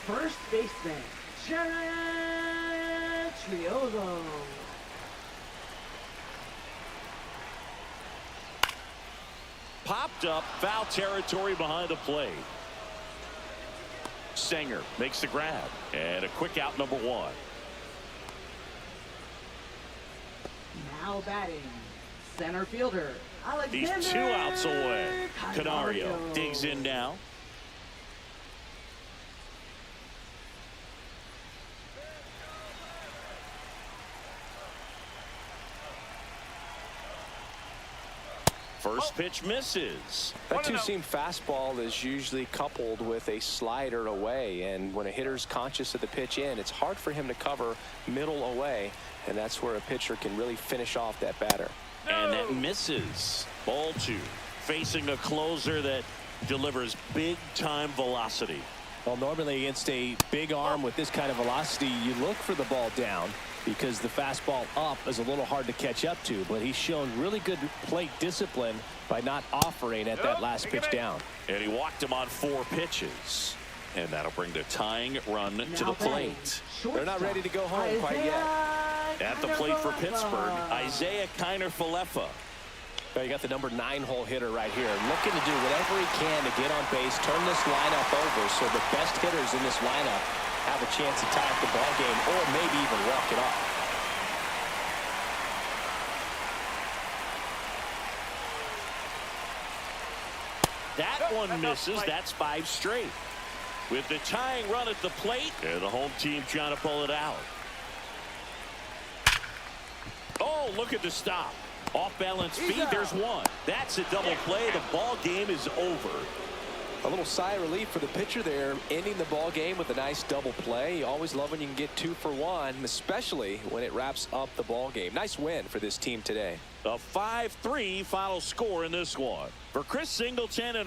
Speaker 4: first baseman, Jared Triolo.
Speaker 1: Popped up, foul territory behind the plate. Sanger makes the grab, and a quick out, number 1.
Speaker 4: Now batting, center fielder, Alexander.
Speaker 1: He's 2 outs away. Canario digs in now. First pitch misses.
Speaker 2: That two-seam fastball is usually coupled with a slider away, and when a hitter's conscious of the pitch in, it's hard for him to cover middle away, and that's where a pitcher can really finish off that batter.
Speaker 1: And that misses. Ball 2. Facing a closer that delivers big-time velocity.
Speaker 7: Well, normally against a big arm with this kind of velocity, you look for the ball down because the fastball up is a little hard to catch up to, but he's shown really good plate discipline by not offering at that last pitch down.
Speaker 1: And he walked him on 4 pitches. And that'll bring the tying run to the plate.
Speaker 2: They're not ready to go home quite yet.
Speaker 1: At the plate for Pittsburgh, Isaiah Kiner-Falefa.
Speaker 2: You got the number 9 hole hitter right here, looking to do whatever he can to get on base, turn this lineup over so the best hitters in this lineup have a chance to tie up the ball game or maybe even walk it off.
Speaker 1: That one misses. That's 5 straight. With the tying run at the plate, and the home team trying to pull it out. Oh, look at the stop. Off balance feed, there's one. That's a double play. The ball game is over.
Speaker 2: A little sigh of relief for the pitcher there, ending the ball game with a nice double play. You always love when you can get 2 for 1, especially when it wraps up the ball game. Nice win for this team today.
Speaker 1: A 5-3 final score in this one. For Chris Singleton and